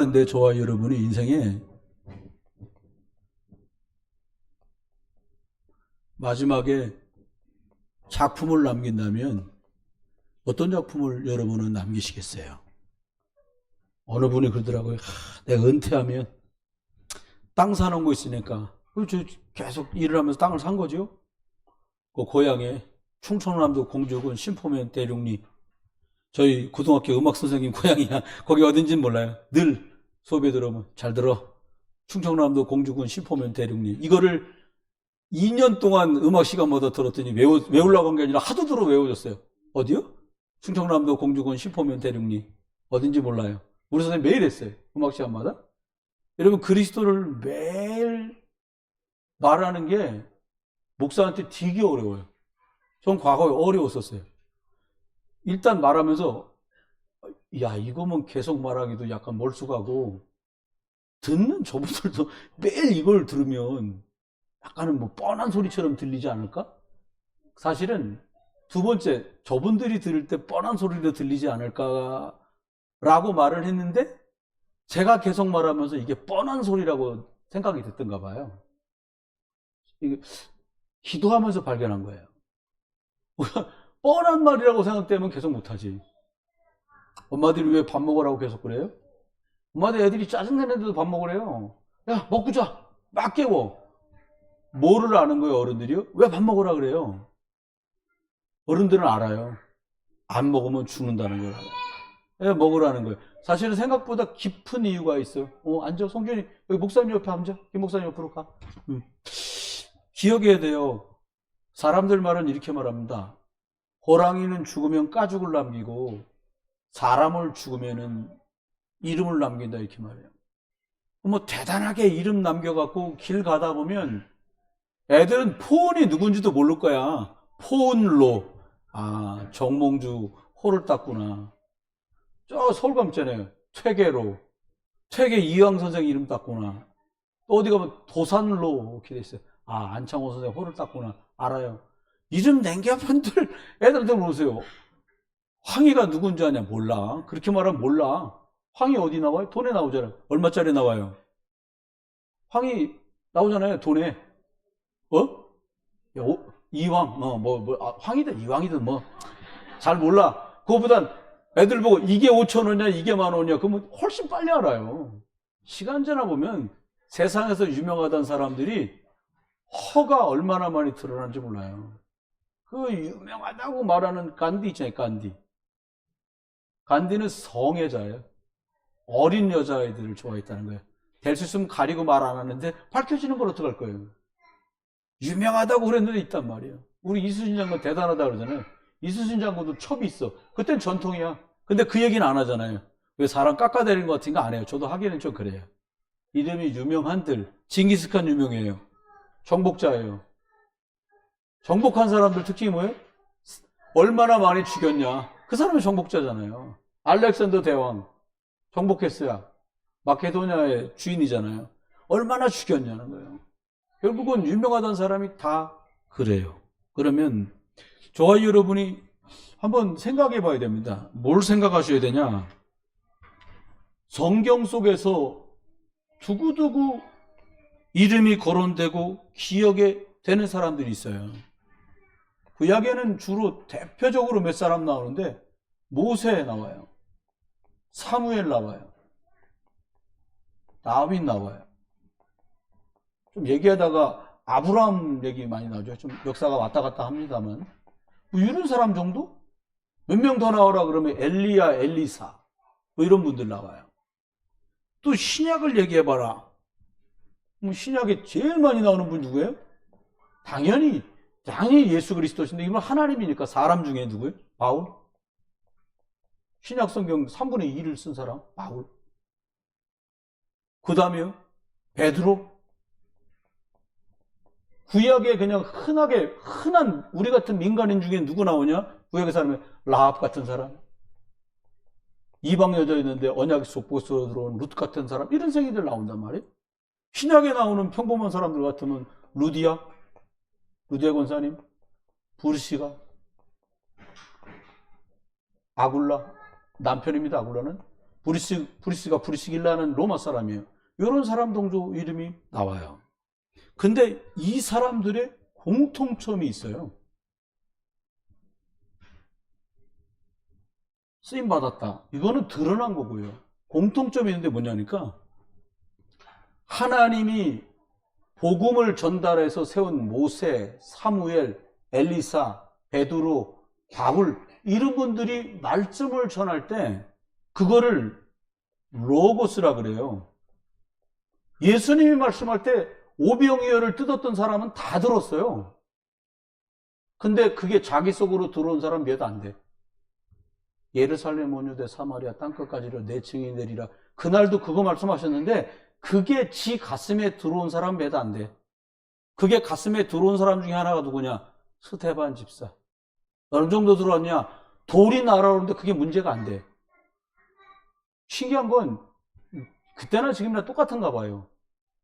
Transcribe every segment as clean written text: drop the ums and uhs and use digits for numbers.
근데 저와 여러분이 인생에 마지막에 작품을 남긴다면 어떤 작품을 여러분은 남기시겠어요? 어느 분이 그러더라고요. 내가 은퇴하면 땅 사놓은 거 있으니까 저 계속 일을 하면서 땅을 산 거죠. 그 고향에 충청남도 공주군 신포면 대륙리, 저희 고등학교 음악 선생님 고향이야. 거기 어딘지는 몰라요. 늘 수업에 들어오면 잘 들어. 충청남도 공주군 신포면 대륙리, 이거를 2년 동안 음악 시간마다 들었더니 외우려고 한 게 아니라 하도 들어 외워졌어요. 어디요? 충청남도 공주군 신포면 대륙리. 어딘지 몰라요. 우리 선생님 매일 했어요. 음악 시간마다. 여러분, 그리스도를 매일 말하는 게 목사한테 되게 어려워요. 전 과거에 어려웠었어요. 일단 말하면서 야, 이거면 계속 말하기도 약간 멀쑥하고, 듣는 저분들도 매일 이걸 들으면 약간은 뭐 뻔한 소리처럼 들리지 않을까? 사실은 두 번째, 저분들이 들을 때 뻔한 소리로 들리지 않을까라고 말을 했는데, 제가 계속 말하면서 이게 뻔한 소리라고 생각이 됐던가 봐요. 이게 기도하면서 발견한 거예요. 뻔한 말이라고 생각되면 계속 못하지. 엄마들이 왜 밥 먹으라고 계속 그래요? 엄마들 애들이 짜증내는데도 밥 먹으래요. 야, 먹고 자! 막 깨워. 뭐를 아는 거예요, 어른들이요? 왜 밥 먹으라 그래요? 어른들은 알아요. 안 먹으면 죽는다는 걸 알아요. 왜 먹으라는 거예요? 사실은 생각보다 깊은 이유가 있어요. 앉아. 성준이, 여기 목사님 옆에 앉아. 김 목사님 옆으로 가. 기억해야 돼요. 사람들 말은 이렇게 말합니다. 호랑이는 죽으면 가죽을 남기고, 사람을 죽으면은 이름을 남긴다, 이렇게 말해요. 뭐 대단하게 이름 남겨갖고 길 가다 보면 애들은 포온이 누군지도 모를 거야. 포온로. 아, 정몽주 호를 땄구나. 저 서울감 있잖아요. 퇴계로. 퇴계 이황 선생 이름 땄구나. 또 어디 가면 도산로 이렇게 돼 있어요. 아, 안창호 선생 호를 땄구나. 알아요. 이름 냉겨분들 애들한테 물으세요. 황희가 누군지 아냐? 몰라. 그렇게 말하면 몰라. 황희 어디 나와요? 돈에 나오잖아요. 얼마짜리 나와요? 황희 나오잖아요. 돈에. 어? 야, 이왕, 황이든 이왕이든 뭐, 잘 몰라. 그거보단 애들 보고 이게 5천 원이야, 이게 만 원이야. 그러면 훨씬 빨리 알아요. 시간 지나 보면 세상에서 유명하던 사람들이 허가 얼마나 많이 드러난지 몰라요. 그 유명하다고 말하는 간디 있잖아요, 간디. 간디는 성애자예요. 어린 여자아이들을 좋아했다는 거예요. 될 수 있으면 가리고 말 안 하는데 밝혀지는 걸 어떡할 거예요? 유명하다고 그랬는데 있단 말이에요. 우리 이수진 장군 대단하다 그러잖아요. 이수진 장군도 첩이 있어. 그땐 전통이야. 근데 그 얘기는 안 하잖아요. 왜 사람 깎아내리는 것 같은 거 안 해요. 저도 하기는 좀 그래요. 이름이 유명한들. 징기스칸 유명해요. 정복자예요. 정복한 사람들 특징이 뭐예요? 얼마나 많이 죽였냐. 그 사람이 정복자잖아요. 알렉산더 대왕 정복했어야 마케도니아의 주인이잖아요. 얼마나 죽였냐는 거예요. 결국은 유명하다는 사람이 다 그래요. 그러면 저와 여러분이 한번 생각해 봐야 됩니다. 뭘 생각하셔야 되냐? 성경 속에서 두고두고 이름이 거론되고 기억에 되는 사람들이 있어요. 구약에는 주로 대표적으로 몇 사람 나오는데, 모세 나와요. 사무엘 나와요. 다윗 나와요. 좀 얘기하다가 아브라함 얘기 많이 나오죠. 좀 역사가 왔다 갔다 합니다만, 뭐 이런 사람 정도? 몇 명 더 나오라 그러면 엘리야, 엘리사 뭐 이런 분들 나와요. 또 신약을 얘기해봐라. 신약에 제일 많이 나오는 분 누구예요? 당연히 예수 그리스도신데, 이건 하나님이니까 사람 중에 누구예요? 바울. 신약 성경 3분의 2를 쓴 사람 바울. 그 다음에요, 베드로. 구약에 그냥 흔한 우리 같은 민간인 중에 누구 나오냐? 구약의 사람이 라합 같은 사람, 이방 여자였는데 언약 속보스로 들어온 룻 같은 사람, 이런 생이들 나온단 말이에요. 신약에 나오는 평범한 사람들 같으면 루디아 권사님, 부르시가, 아굴라 남편입니다. 아굴라는 브리스길라는 로마 사람이에요. 이런 사람 정도 이름이 나와요. 근데 이 사람들의 공통점이 있어요. 쓰임받았다. 이거는 드러난 거고요. 공통점이 있는데 뭐냐니까 하나님이 복음을 전달해서 세운 모세, 사무엘, 엘리사, 베드로, 바울 이런 분들이 말씀을 전할 때 그거를 로고스라 그래요. 예수님이 말씀할 때 오병이어를 뜯었던 사람은 다 들었어요. 근데 그게 자기 속으로 들어온 사람 몇 안 돼. 예루살렘 온 유대 사마리아 땅끝까지로 내 증인이 되리라. 그날도 그거 말씀하셨는데 그게 지 가슴에 들어온 사람 몇 안 돼. 그게 가슴에 들어온 사람 중에 하나가 누구냐? 스데반 집사. 어느 정도 들어왔냐? 돌이 날아오는데 그게 문제가 안 돼. 신기한 건 그때나 지금이나 똑같은가 봐요.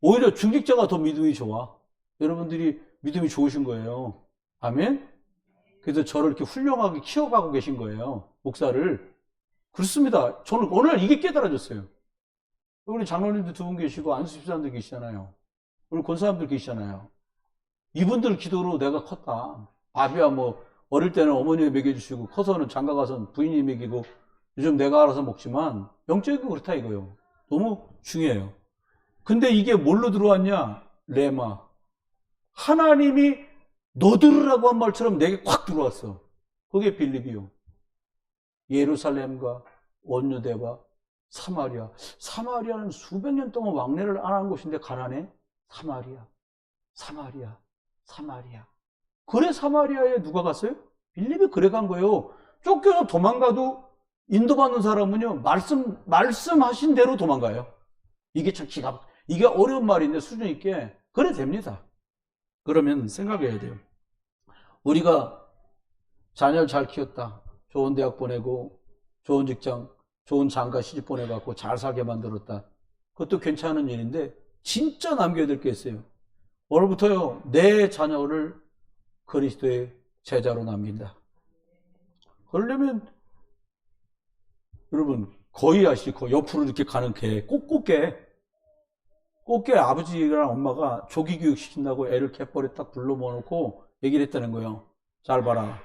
오히려 중직자가 더 믿음이 좋아. 여러분들이 믿음이 좋으신 거예요. 아멘? 그래서 저를 이렇게 훌륭하게 키워가고 계신 거예요. 목사를. 그렇습니다. 저는 어느 날 이게 깨달아졌어요. 우리 장로님도 두 분 계시고 안수 집사님도 계시잖아요. 우리 권사님들 계시잖아요. 이분들 기도로 내가 컸다. 밥이야 뭐 어릴 때는 어머니가 먹여주시고 커서는 장가가서는 부인이 먹이고 요즘 내가 알아서 먹지만 영적이고 그렇다 이거예요. 너무 중요해요. 근데 이게 뭘로 들어왔냐? 레마. 하나님이 너 들으라고 한 말처럼 내게 콱 들어왔어. 그게 빌립이요. 예루살렘과 원유대와 사마리아. 사마리아는 수백 년 동안 왕래를 안 한 곳인데 가난해? 사마리아. 사마리아. 사마리아. 그래 사마리아에 누가 갔어요? 빌립이 그래 간 거예요. 쫓겨서 도망가도 인도받는 사람은요, 말씀하신 대로 도망가요. 이게 참 이게 어려운 말인데 수준 있게 그래 됩니다. 그러면 생각해야 돼요. 우리가 자녀를 잘 키웠다. 좋은 대학 보내고 좋은 직장, 좋은 장가 시집 보내갖고 잘 살게 만들었다. 그것도 괜찮은 일인데 진짜 남겨야 될 게 있어요. 오늘부터요, 내 자녀를 그리스도의 제자로 남긴다. 그러려면 여러분 거의 아시고 옆으로 이렇게 가는 개, 꽃게 아버지랑 엄마가 조기 교육 시킨다고 애를 갯벌에 딱 불러 모아놓고 얘기를 했다는 거예요. 잘 봐라.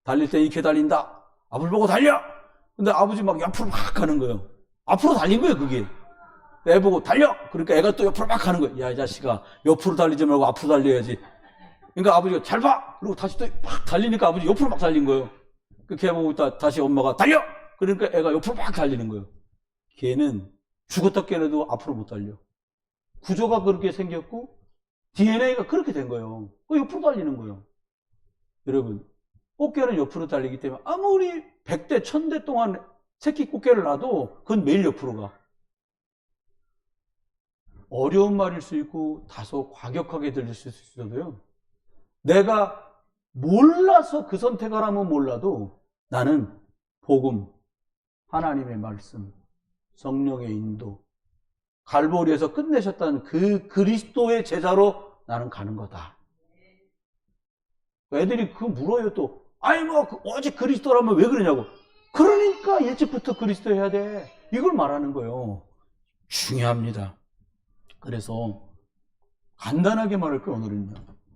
달릴 때 이렇게 달린다. 앞을 보고 달려! 근데 아버지 막 옆으로 막 가는 거예요. 앞으로 달린 거예요, 그게. 애 보고 달려! 그러니까 애가 또 옆으로 막 가는 거예요. 야, 이 자식아. 옆으로 달리지 말고 앞으로 달려야지. 그러니까 아버지가 잘 봐! 그리고 다시 또 막 달리니까 아버지 옆으로 막 달린 거예요. 그 개 보고 있다 다시 엄마가 달려! 그러니까 애가 옆으로 막 달리는 거예요. 걔는 죽었다 깨어나도 앞으로 못 달려. 구조가 그렇게 생겼고 DNA가 그렇게 된 거예요. 옆으로 달리는 거예요. 여러분, 꽃게는 옆으로 달리기 때문에 아무리 100대, 1000대 동안 새끼 꽃게를 놔도 그건 매일 옆으로 가. 어려운 말일 수 있고 다소 과격하게 들릴 수 있어도요. 내가 몰라서 그 선택을 하면 몰라도 나는 복음, 하나님의 말씀, 성령의 인도, 갈보리에서 끝내셨다는 그 그리스도의 제자로 나는 가는 거다. 애들이 그거 물어요 또. 아니 뭐 오직 그리스도라면 왜 그러냐고. 그러니까 일찍부터 그리스도 해야 돼. 이걸 말하는 거예요. 중요합니다. 그래서 간단하게 말할 거예요 오늘은요.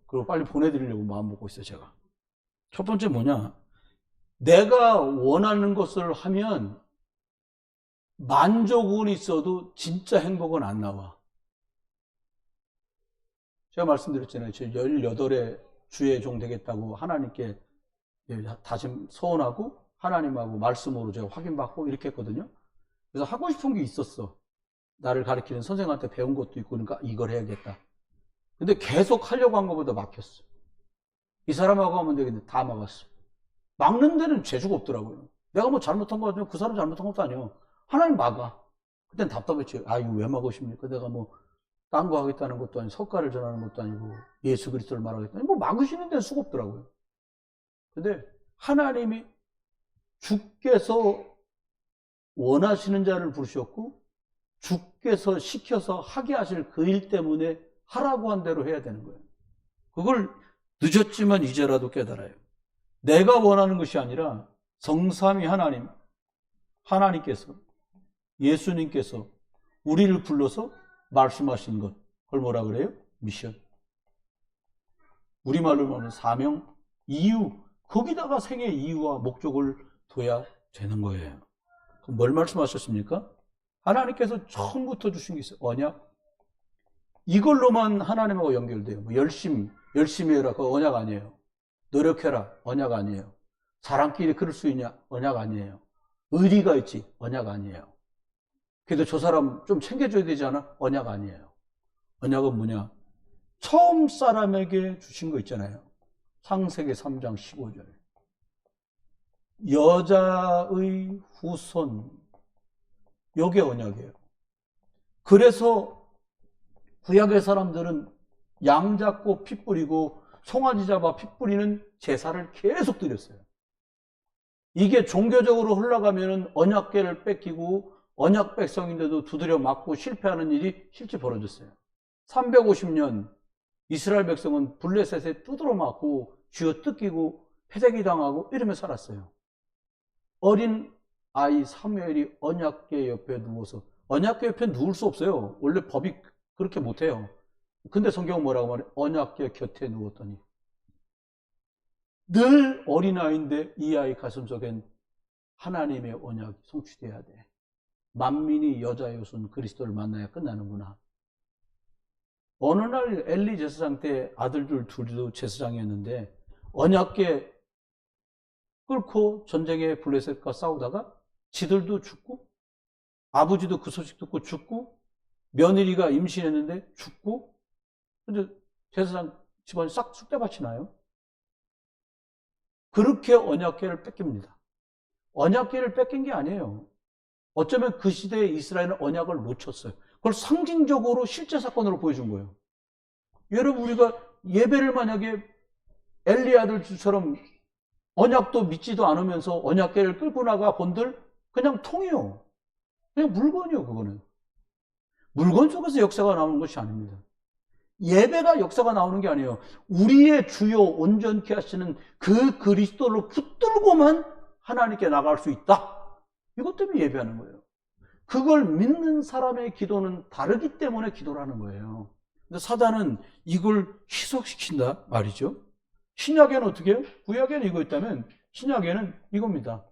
그리고 빨리 보내드리려고 마음 먹고 있어요 제가. 첫 번째 뭐냐. 내가 원하는 것을 하면 만족은 있어도 진짜 행복은 안 나와. 제가 말씀드렸잖아요. 저 18에 주의 종 되겠다고 하나님께 다짐 서원하고 하나님하고 말씀으로 제가 확인받고 이렇게 했거든요. 그래서 하고 싶은 게 있었어. 나를 가르치는 선생한테 배운 것도 있고 그러니까 이걸 해야겠다. 근데 계속 하려고 한 것보다 막혔어. 이 사람하고 하면 되겠는데 다 막았어. 막는 데는 재주가 없더라고요. 내가 뭐 잘못한 거 같으면 그 사람 잘못한 것도 아니에요. 하나님 막아. 그땐 답답했지. 아, 이거 왜 막으십니까? 내가 뭐 딴 거 하겠다는 것도 아니고 석가를 전하는 것도 아니고 예수 그리스도를 말하겠다니 뭐 막으시는 데는 수가 없더라고요. 근데 하나님이 주께서 원하시는 자를 부르셨고 주께서 시켜서 하게 하실 그 일 때문에 하라고 한 대로 해야 되는 거예요. 그걸 늦었지만 이제라도 깨달아요. 내가 원하는 것이 아니라 성삼위 하나님께서 예수님께서 우리를 불러서 말씀하신 것, 그걸 뭐라 그래요? 미션. 우리말로 말하면 사명, 이유, 거기다가 생의 이유와 목적을 둬야 되는 거예요. 그럼 뭘 말씀하셨습니까? 하나님께서 처음부터 주신 게 있어요. 언약. 이걸로만 하나님하고 연결돼요. 뭐 열심히 해라. 그거 언약 아니에요. 노력해라. 언약 아니에요. 사람끼리 그럴 수 있냐? 언약 아니에요. 의리가 있지? 언약 아니에요. 그래도 저 사람 좀 챙겨줘야 되지 않아? 언약 아니에요. 언약은 뭐냐? 처음 사람에게 주신 거 있잖아요. 창세기 3장 15절. 여자의 후손. 이게 언약이에요. 그래서 구약의 사람들은 양 잡고 피 뿌리고 송아지 잡아 피 뿌리는 제사를 계속 드렸어요. 이게 종교적으로 흘러가면은 언약궤를 뺏기고 언약 백성인데도 두드려 맞고 실패하는 일이 실제 벌어졌어요. 350년 이스라엘 백성은 블레셋에 두드러 맞고 쥐어 뜯기고 패대기 당하고 이러며 살았어요. 어린 아이 사무엘이 언약궤 옆에 누워서, 언약궤 옆에 누울 수 없어요. 원래 법이 그렇게 못해요. 근데 성경은 뭐라고 말해? 언약궤 곁에 누웠더니. 늘 어린아이인데 이 아이 가슴속엔 하나님의 언약이 성취돼야 돼. 만민이 여자의 손 그리스도를 만나야 끝나는구나. 어느 날 엘리 제사장 때 아들들 둘도 제사장이었는데 언약궤 끌고 전쟁에 블레셋과 싸우다가 지들도 죽고 아버지도 그 소식 듣고 죽고 며느리가 임신했는데 죽고, 근데 제사장 집안이 싹 쑥대밭이 나요. 그렇게 언약궤를 뺏깁니다. 언약궤를 뺏긴 게 아니에요. 어쩌면 그 시대에 이스라엘은 언약을 놓쳤어요. 그걸 상징적으로 실제 사건으로 보여준 거예요. 여러분, 우리가 예배를 만약에 엘리 아들처럼 언약도 믿지도 않으면서 언약궤를 끌고 나가 본들 그냥 통이요. 그냥 물건이요. 그거는 물건 속에서 역사가 나오는 것이 아닙니다. 예배가 역사가 나오는 게 아니에요. 우리의 주요 온전케 하시는 그 그리스도를 붙들고만 하나님께 나갈 수 있다. 이것 때문에 예배하는 거예요. 그걸 믿는 사람의 기도는 다르기 때문에 기도를 하는 거예요. 근데 사단은 이걸 희석시킨다 말이죠. 신약에는 어떻게 해요? 구약에는 이거 있다면 신약에는 이겁니다.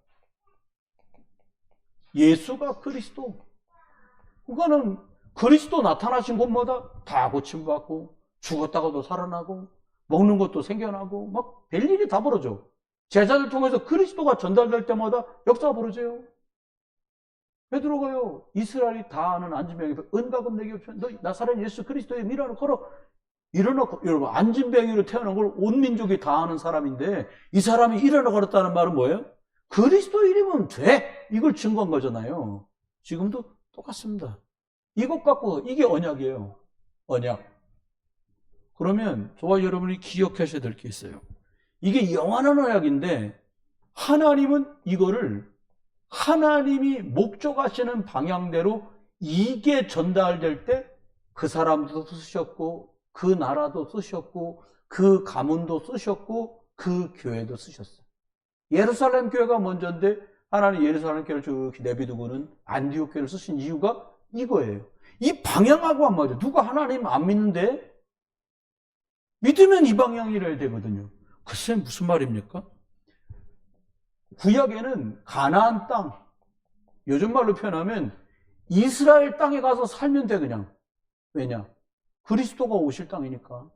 예수가 그리스도. 그거는 그리스도 나타나신 곳마다 다 고침받고 죽었다가도 살아나고 먹는 것도 생겨나고 막 별일이 다 벌어져. 제자들 통해서 그리스도가 전달될 때마다 역사가 벌어져요. 베드로가요, 이스라엘이 다 아는 안진병이 은가금 내게 없이 너 나사렛 예수 그리스도의 미라를 걸어 일어나고, 여러분 안진병이로 태어난 걸 온 민족이 다 아는 사람인데 이 사람이 일어나 걸었다는 말은 뭐예요? 그리스도 이름은 돼. 이걸 증거한 거잖아요. 지금도 똑같습니다. 이것 갖고 이게 언약이에요. 언약. 그러면 저와 여러분이 기억하셔야 될 게 있어요. 이게 영원한 언약인데 하나님은 이거를 하나님이 목적하시는 방향대로 이게 전달될 때 그 사람도 쓰셨고 그 나라도 쓰셨고 그 가문도 쓰셨고 그 교회도 쓰셨어요. 예루살렘 교회가 먼저인데 하나님 예루살렘 교회를 쭉 내비두고는 안디옥 교회를 쓰신 이유가 이거예요. 이 방향하고 안 맞아요. 누가 하나님 안 믿는데? 믿으면 이 방향이라야 되거든요. 글쎄 무슨 말입니까? 구약에는 가나안 땅, 요즘 말로 표현하면 이스라엘 땅에 가서 살면 돼 그냥. 왜냐? 그리스도가 오실 땅이니까.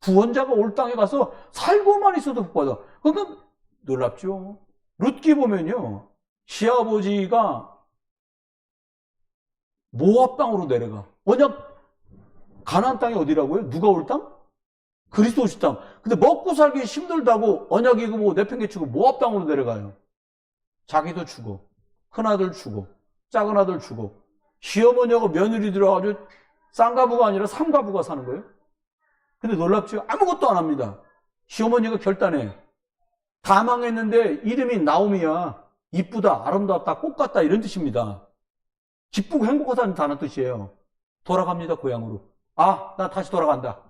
구원자가 올 땅에 가서 살고만 있어도 복받아. 그러니까 놀랍죠. 룻기 보면요, 시아버지가 모압 땅으로 내려가. 언약 가나안 땅이 어디라고요? 누가 올 땅? 그리스도 오실 땅. 근데 먹고 살기 힘들다고 언약이고 뭐 내팽개치고 모압 땅으로 내려가요. 자기도 죽어. 큰아들 죽어. 작은 아들 죽어. 시어머니하고 며느리 들어가지고 쌍가부가 아니라 삼가부가 사는 거예요. 근데 놀랍죠? 아무것도 안 합니다. 시어머니가 결단해. 다 망했는데 이름이 나오미야. 이쁘다, 아름답다, 꽃 같다 이런 뜻입니다. 기쁘고 행복하다는 단어 뜻이에요. 돌아갑니다, 고향으로. 아, 나 다시 돌아간다.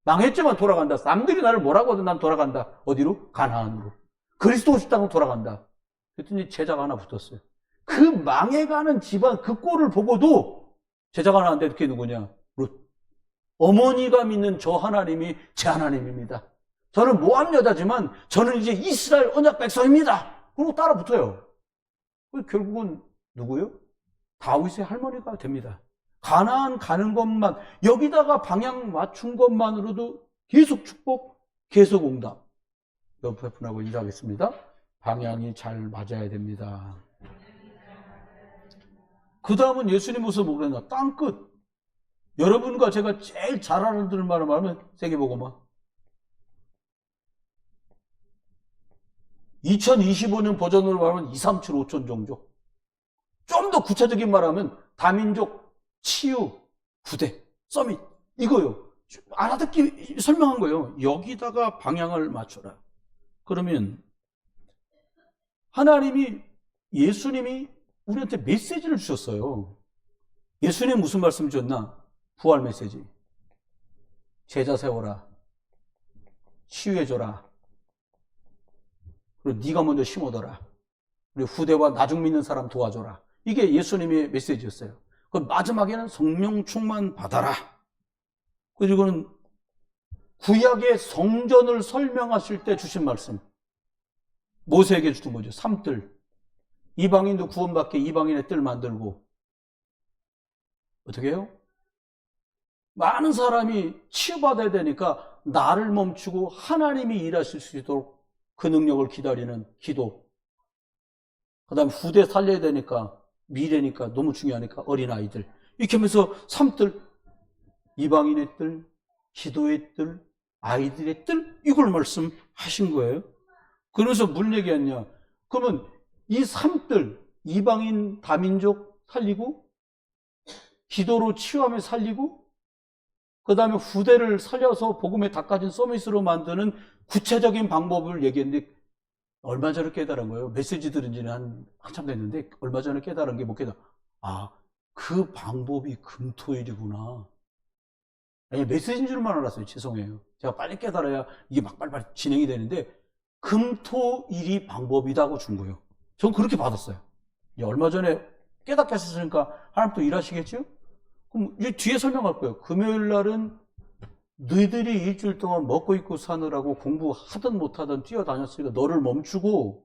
망했지만 돌아간다. 남들이 나를 뭐라고 하든 난 돌아간다. 어디로? 가나안으로. 그리스도 오실 땅으로 돌아간다. 그랬더니 제자가 하나 붙었어요. 그 망해가는 집안 그 꼴을 보고도 제자가 나왔는데 그게 누구냐? 룻. 어머니가 믿는 저 하나님이 제 하나님입니다. 저는 모함 여자지만 저는 이제 이스라엘 언약 백성입니다. 그리고 따라 붙어요. 결국은 누구요? 다윗의 할머니가 됩니다. 가나안 가는 것만, 여기다가 방향 맞춘 것만으로도 계속 축복, 계속 응답. 옆에 분하고 인사하겠습니다. 방향이 잘 맞아야 됩니다. 그 다음은 예수님 모습 보겠나? 땅끝. 여러분과 제가 제일 잘 알아들을 말을 말하면 세계복음화. 2025년 버전으로 말하면 2, 3, 7, 5천 종족. 좀 더 구체적인 말하면 다민족 치유 부대 서밋 이거요. 알아듣기 설명한 거예요. 여기다가 방향을 맞춰라. 그러면 하나님이 예수님이 우리한테 메시지를 주셨어요. 예수님 무슨 말씀 주셨나? 부활 메시지. 제자 세워라. 치유해줘라. 그리고 네가 먼저 심어둬라. 그리고 후대와 나중 믿는 사람 도와줘라. 이게 예수님의 메시지였어요. 그 마지막에는 성령 충만 받아라. 그리고는 구약의 성전을 설명하실 때 주신 말씀. 모세에게 주신 거죠. 삼뜰. 이방인도 구원받게 이방인의 뜰 만들고. 어떻게 해요? 많은 사람이 치유받아야 되니까 나를 멈추고 하나님이 일하실 수 있도록 그 능력을 기다리는 기도. 그 다음에 후대 살려야 되니까 미래니까 너무 중요하니까 어린아이들. 이렇게 하면서 삼뜰, 이방인의 뜰, 기도의 뜰, 아이들의 뜰, 이걸 말씀하신 거예요. 그러면서 무슨 얘기했냐? 그러면 이 삼뜰, 이방인 다민족 살리고, 기도로 치유하며 살리고, 그 다음에 후대를 살려서 복음에 닦아진 서밋으로 만드는 구체적인 방법을 얘기했는데, 얼마 전에 깨달은 거예요. 메시지 들은 지는 한참 됐는데, 얼마 전에 깨달은 게 뭐 깨달아. 아, 그 방법이 금토일이구나. 아니, 메시지인 줄만 알았어요. 죄송해요. 제가 빨리 깨달아야 이게 막 빨리빨리 진행이 되는데, 금토일이 방법이라고 준 거예요. 전 그렇게 받았어요. 얼마 전에 깨닫게 하셨으니까 하나님 또 일하시겠죠? 그럼 이 뒤에 설명할 거예요. 금요일 날은 너희들이 일주일 동안 먹고 입고 사느라고 공부하든 못하든 뛰어다녔으니까 너를 멈추고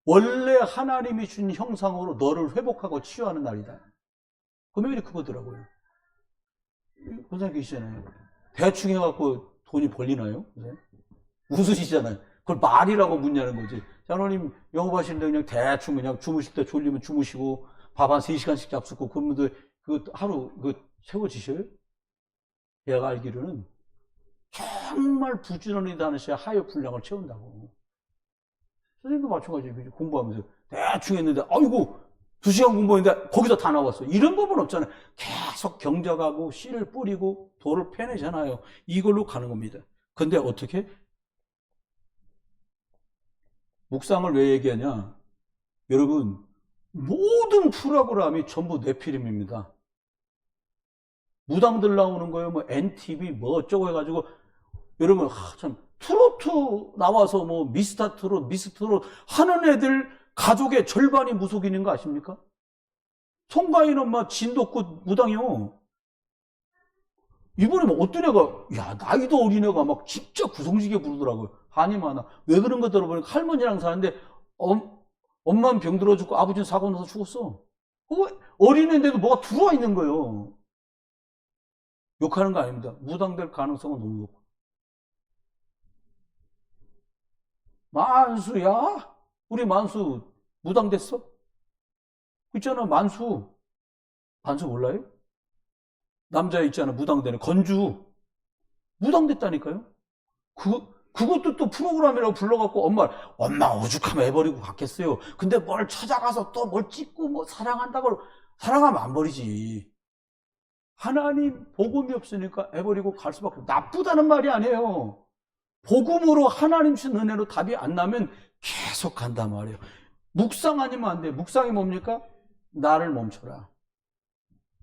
원래 하나님이 준 형상으로 너를 회복하고 치유하는 날이다. 금요일이 그거더라고요. 선생님 계시잖아요. 대충 해갖고 돈이 벌리나요? 웃으시잖아요. 그걸 말이라고 묻냐는 거지. 장로님 영업하시는데 그냥 대충 그냥 주무실 때 졸리면 주무시고 밥 한 3시간씩 잡수고 그러면 그 하루 채워지셔요? 제가 알기로는 정말 부지런히 다니셔야 하여 분량을 채운다고. 선생님도 마찬가지예요. 공부하면서 대충 했는데 아이고 2시간 공부했는데 거기서 다 나왔어. 이런 법은 없잖아요. 계속 경작하고 씨를 뿌리고 돌을 패내잖아요. 이걸로 가는 겁니다. 근데 어떻게? 묵상을 왜 얘기하냐? 여러분 모든 프로그램이 전부 네피림입니다. 무당들 나오는 거예요. 뭐 NTV 뭐 어쩌고 해가지고 여러분 참 트로트 나와서 뭐 미스터 트롯 하는 애들 가족의 절반이 무속인인 거 아십니까? 송가인 엄마 진돗꽃 무당이요. 이번에 뭐 어떤 애가 야 나이도 어린 애가 막 진짜 구성지게 부르더라고요. 한이 많아. 왜 그런 거 들어보니까 할머니랑 사는데 엄마는 병들어 죽고 아버지는 사고 나서 죽었어. 어린애인데도 뭐가 들어와 있는 거예요. 욕하는 거 아닙니다. 무당될 가능성은 너무 높고. 만수야? 우리 만수 무당됐어? 있잖아 만수. 만수 몰라요? 남자 있잖아 무당되는 건주. 무당됐다니까요. 그것도 또 프로그램이라고 불러갖고 엄마 오죽하면 해버리고 갔겠어요. 근데 뭘 찾아가서 또 뭘 찍고 뭐 사랑한다고 사랑하면 안 버리지. 하나님 복음이 없으니까 해버리고 갈 수밖에. 나쁘다는 말이 아니에요. 복음으로 하나님 주신 은혜로 답이 안 나면 계속 간단 말이에요. 묵상 아니면 안 돼. 묵상이 뭡니까? 나를 멈춰라.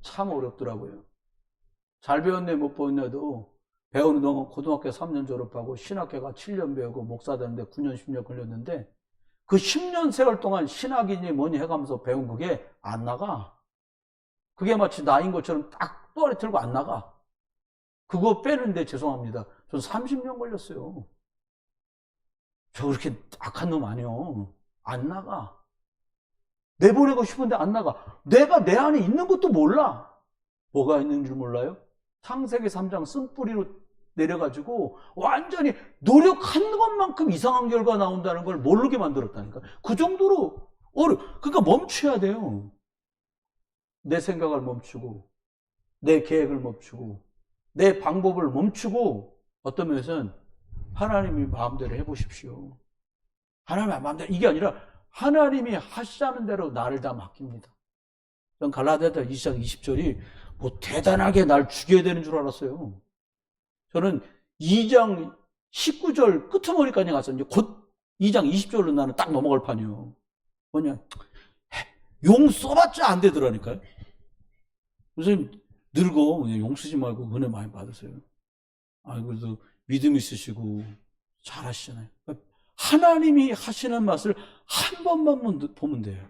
참 어렵더라고요. 잘 배웠네 못 배웠네도 배우는 동안 고등학교 3년 졸업하고 신학교가 7년 배우고 목사 되는데 9년 10년 걸렸는데 그 10년 세월 동안 신학이니 뭐니 해가면서 배운 그게 안 나가. 그게 마치 나인 것처럼 딱 또아리 틀고 안 나가. 그거 빼는데 죄송합니다. 전 30년 걸렸어요. 저 그렇게 악한 놈 아니요. 안 나가. 내보내고 싶은데 안 나가. 내가 내 안에 있는 것도 몰라. 뭐가 있는 줄 몰라요? 창세기 3장 쓴뿌리로 내려가지고 완전히 노력한 것만큼 이상한 결과 나온다는 걸 모르게 만들었다니까. 그 정도로 그러니까 멈춰야 돼요. 내 생각을 멈추고 내 계획을 멈추고 내 방법을 멈추고 어떤 면에서는 하나님이 마음대로 해보십시오. 하나님의 마음대로 이게 아니라 하나님이 하시자는 대로 나를 다 맡깁니다. 전 갈라디아서 2장 20절이 뭐 대단하게 날 죽여야 되는 줄 알았어요. 저는 2장 19절 끄트머리까지 가서 이제 곧 2장 20절로 나는 딱 넘어갈 판이요. 뭐냐, 용 써봤자 안 되더라니까요. 그래서 늙어 용 쓰지 말고 은혜 많이 받으세요. 그래도 믿음 있으시고 잘하시잖아요. 하나님이 하시는 맛을 한 번만 보면 돼요.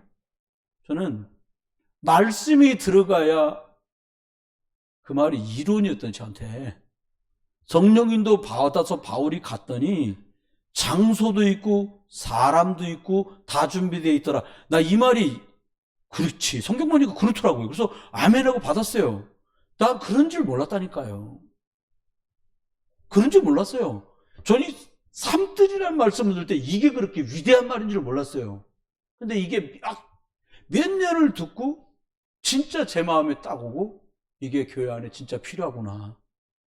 저는 말씀이 들어가야 그 말이 이론이었던 저한테. 성령님도 받아서 바울이 갔더니 장소도 있고 사람도 있고 다 준비되어 있더라. 나 이 말이 그렇지. 성경 보니까 그렇더라고요. 그래서 아멘하고 받았어요. 나 그런 줄 몰랐다니까요. 그런 줄 몰랐어요. 저는 삼들이라는 말씀을 들을 때 이게 그렇게 위대한 말인 줄 몰랐어요. 근데 이게 몇 년을 듣고 진짜 제 마음에 딱 오고 이게 교회 안에 진짜 필요하구나.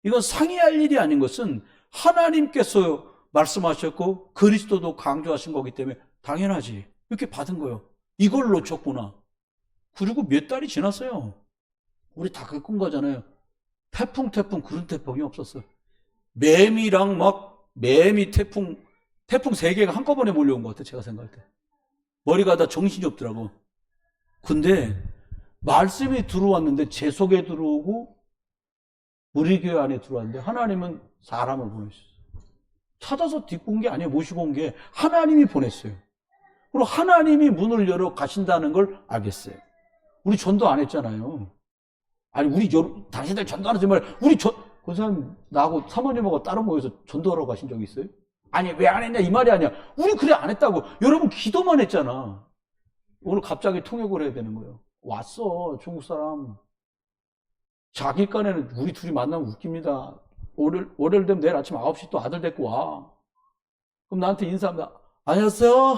이건 상의할 일이 아닌 것은 하나님께서 말씀하셨고 그리스도도 강조하신 거기 때문에 당연하지. 이렇게 받은 거예요. 이걸 놓쳤구나. 그리고 몇 달이 지났어요. 우리 다 겪은 거잖아요. 태풍 그런 태풍이 없었어요. 매미 태풍 3개가 한꺼번에 몰려온 것 같아요. 제가 생각할 때. 머리가 다 정신이 없더라고. 근데 말씀이 들어왔는데 제 속에 들어오고 우리 교회 안에 들어왔는데 하나님은 사람을 보내셨어요. 찾아서 딛고 온 게 아니에요. 모시고 온 게 하나님이 보냈어요. 그리고 하나님이 문을 열어 가신다는 걸 알겠어요. 우리 전도 안 했잖아요. 아니 당신들 전도하지 말고 그 사람 나하고 사모님하고 따로 모여서 전도하러 가신 적 있어요? 아니 왜 안 했냐 이 말이 아니야. 우리 그래 안 했다고. 여러분 기도만 했잖아. 오늘 갑자기 통역을 해야 되는 거예요. 왔어 중국 사람. 자기 깐에는 우리 둘이 만나면 웃깁니다. 월요일 되면 내일 아침 9시 또 아들 데리고 와. 그럼 나한테 인사합니다. 안녕하세요.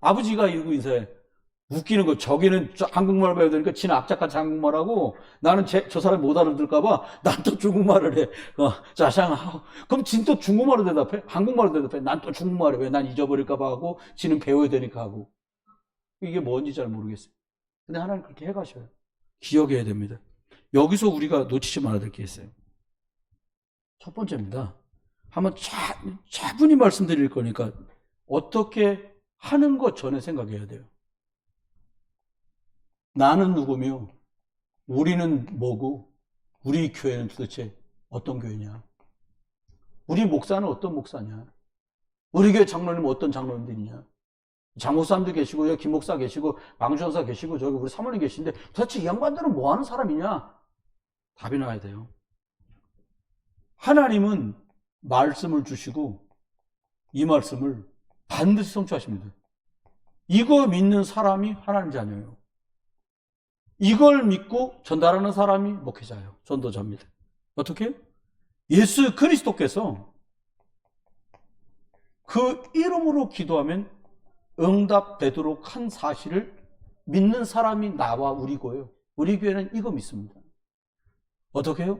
아버지가 이러고 인사해. 웃기는 거. 저기는 한국말 배워야 되니까 지는 악착같이 한국말하고 나는 저 사람이 못 알아들을까봐 난 또 중국말을 해. 짜샹. 그럼 진 또 중국말로 대답해? 한국말로 대답해? 난 또 중국말을 해. 난 잊어버릴까봐 하고 지는 배워야 되니까 하고. 이게 뭔지 잘 모르겠어요. 근데 하나님 그렇게 해가셔요. 기억해야 됩니다. 여기서 우리가 놓치지 말아야 될 게 있어요. 첫 번째입니다. 한번 차분히 말씀드릴 거니까 어떻게 하는 것 전에 생각해야 돼요. 나는 누구며 우리는 뭐고 우리 교회는 도대체 어떤 교회냐? 우리 목사는 어떤 목사냐? 우리 교회 장로님은 어떤 장로님들이냐? 장목사님도 계시고 여기 김 목사 계시고 망주전사 계시고 저기 우리 사모님 계신데 도대체 이 양반들은 뭐 하는 사람이냐? 답이 나와야 돼요. 하나님은 말씀을 주시고 이 말씀을 반드시 성취하십니다. 이거 믿는 사람이 하나님 자녀예요. 이걸 믿고 전달하는 사람이 목회자예요. 전도자입니다. 어떻게? 예수 그리스도께서 그 이름으로 기도하면 응답되도록 한 사실을 믿는 사람이 나와 우리고요. 우리 교회는 이거 믿습니다. 어떻게 해요?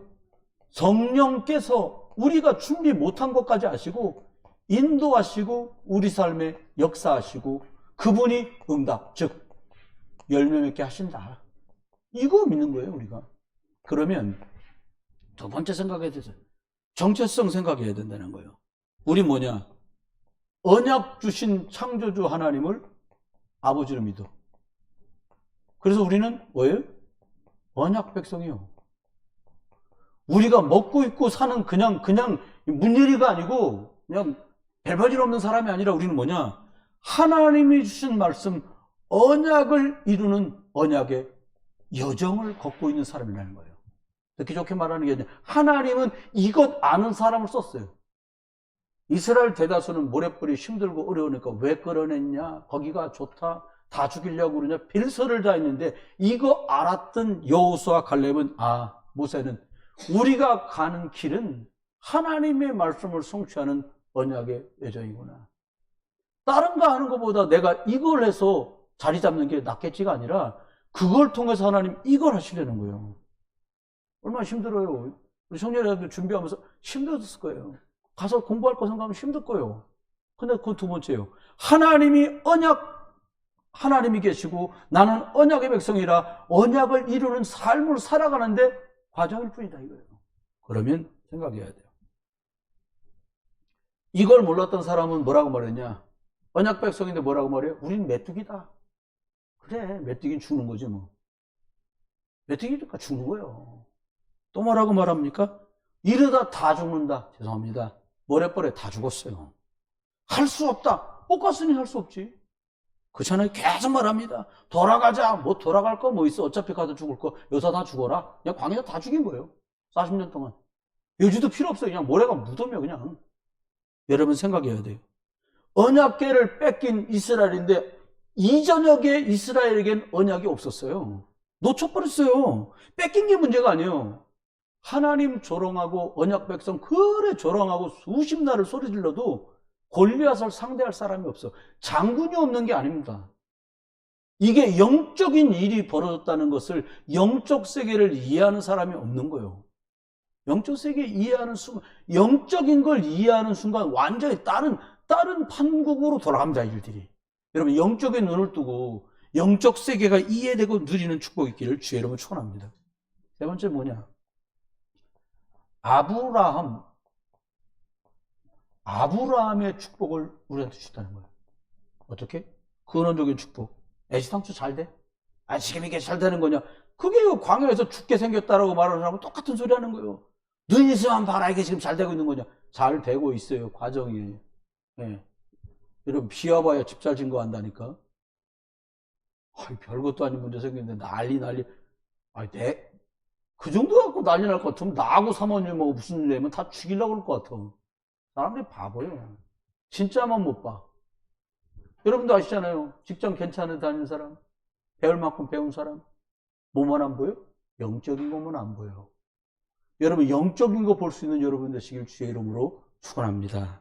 성령께서 우리가 준비 못한 것까지 아시고 인도하시고 우리 삶에 역사하시고 그분이 응답, 즉 열매 맺게 하신다. 이거 믿는 거예요, 우리가. 그러면 두 번째 생각에 대해서 정체성 생각해야 된다는 거예요. 우리 뭐냐? 언약 주신 창조주 하나님을 아버지로 믿어. 그래서 우리는 뭐예요? 언약 백성이요. 우리가 먹고 입고 사는 그냥 문예리가 아니고 그냥 별볼일 없는 사람이 아니라 우리는 뭐냐? 하나님이 주신 말씀, 언약을 이루는 언약의 여정을 걷고 있는 사람이라는 거예요. 듣기 좋게 말하는 게 아니라 하나님은 이것 아는 사람을 썼어요. 이스라엘 대다수는 모래벌이 힘들고 어려우니까 왜 끌어냈냐, 거기가 좋다, 다 죽이려고 그러냐, 빌서를 다 했는데 이거 알았던 여호수아 갈렙은 모세는 우리가 가는 길은 하나님의 말씀을 성취하는 언약의 여정이구나. 다른 거 하는 것보다 내가 이걸 해서 자리 잡는 게 낫겠지가 아니라 그걸 통해서 하나님 이걸 하시려는 거예요. 얼마나 힘들어요. 우리 청년들 준비하면서 힘들었을 거예요. 가서 공부할 거 생각하면 힘들 거예요. 근데 그 두 번째요. 하나님이 계시고 나는 언약의 백성이라 언약을 이루는 삶을 살아가는데 과정일 뿐이다 이거예요. 그러면 생각해야 돼요. 이걸 몰랐던 사람은 뭐라고 말했냐? 언약 백성인데 뭐라고 말해요? 우린 메뚜기다. 그래, 메뚜기는 죽는 거지 뭐. 메뚜기니까 죽는 거예요. 또 뭐라고 말합니까? 이러다 다 죽는다. 죄송합니다. 모래벌에 다 죽었어요. 할 수 없다. 못 갔으니 할 수 없지. 그렇잖아요. 계속 말합니다. 돌아가자. 뭐 돌아갈 거 뭐 있어. 어차피 가도 죽을 거. 여기서 다 죽어라. 그냥 광야에서 다 죽인 거예요. 40년 동안. 여지도 필요 없어요. 그냥 모래가 묻으면 그냥. 여러분 생각해야 돼요. 언약궤를 뺏긴 이스라엘인데 이전역에 이스라엘에겐 언약이 없었어요. 놓쳐버렸어요. 뺏긴 게 문제가 아니에요. 하나님 조롱하고 언약 백성 그래 조롱하고 수십 날을 소리 질러도 골리앗을 상대할 사람이 없어. 장군이 없는 게 아닙니다. 이게 영적인 일이 벌어졌다는 것을 영적 세계를 이해하는 사람이 없는 거예요. 영적 세계 이해하는 순간, 영적인 걸 이해하는 순간 완전히 다른 판국으로 돌아갑니다, 일들이. 여러분, 영적인 눈을 뜨고 영적 세계가 이해되고 누리는 축복이 있기를 주의 이름으로 축원합니다. 세 번째 뭐냐? 아브라함의 축복을 우리한테 주셨다는 거예요. 어떻게? 근원적인 축복. 애시당초 잘 돼? 지금 이게 잘 되는 거냐? 그게 광야에서 죽게 생겼다라고 말하는 사람은 똑같은 소리 하는 거예요. 눈 있으면 봐라, 이게 지금 잘 되고 있는 거냐? 잘 되고 있어요, 과정이. 예. 여러분, 비 와봐야 집 잘 진 거 한다니까? 별것도 아닌 문제 생겼는데 난리. 그 정도 갖고 난리 날 것 같으면 나하고 사모님 뭐 무슨 일 내면 다 죽이려고 그럴 것 같아. 사람들이 바보예요. 진짜만 못 봐. 여러분도 아시잖아요. 직장 괜찮은 다니는 사람, 배울 만큼 배운 사람, 뭐만 안 보여? 영적인 것만 안 보여. 여러분, 영적인 거 볼 수 있는 여러분 되시길 주의 이름으로 축원합니다.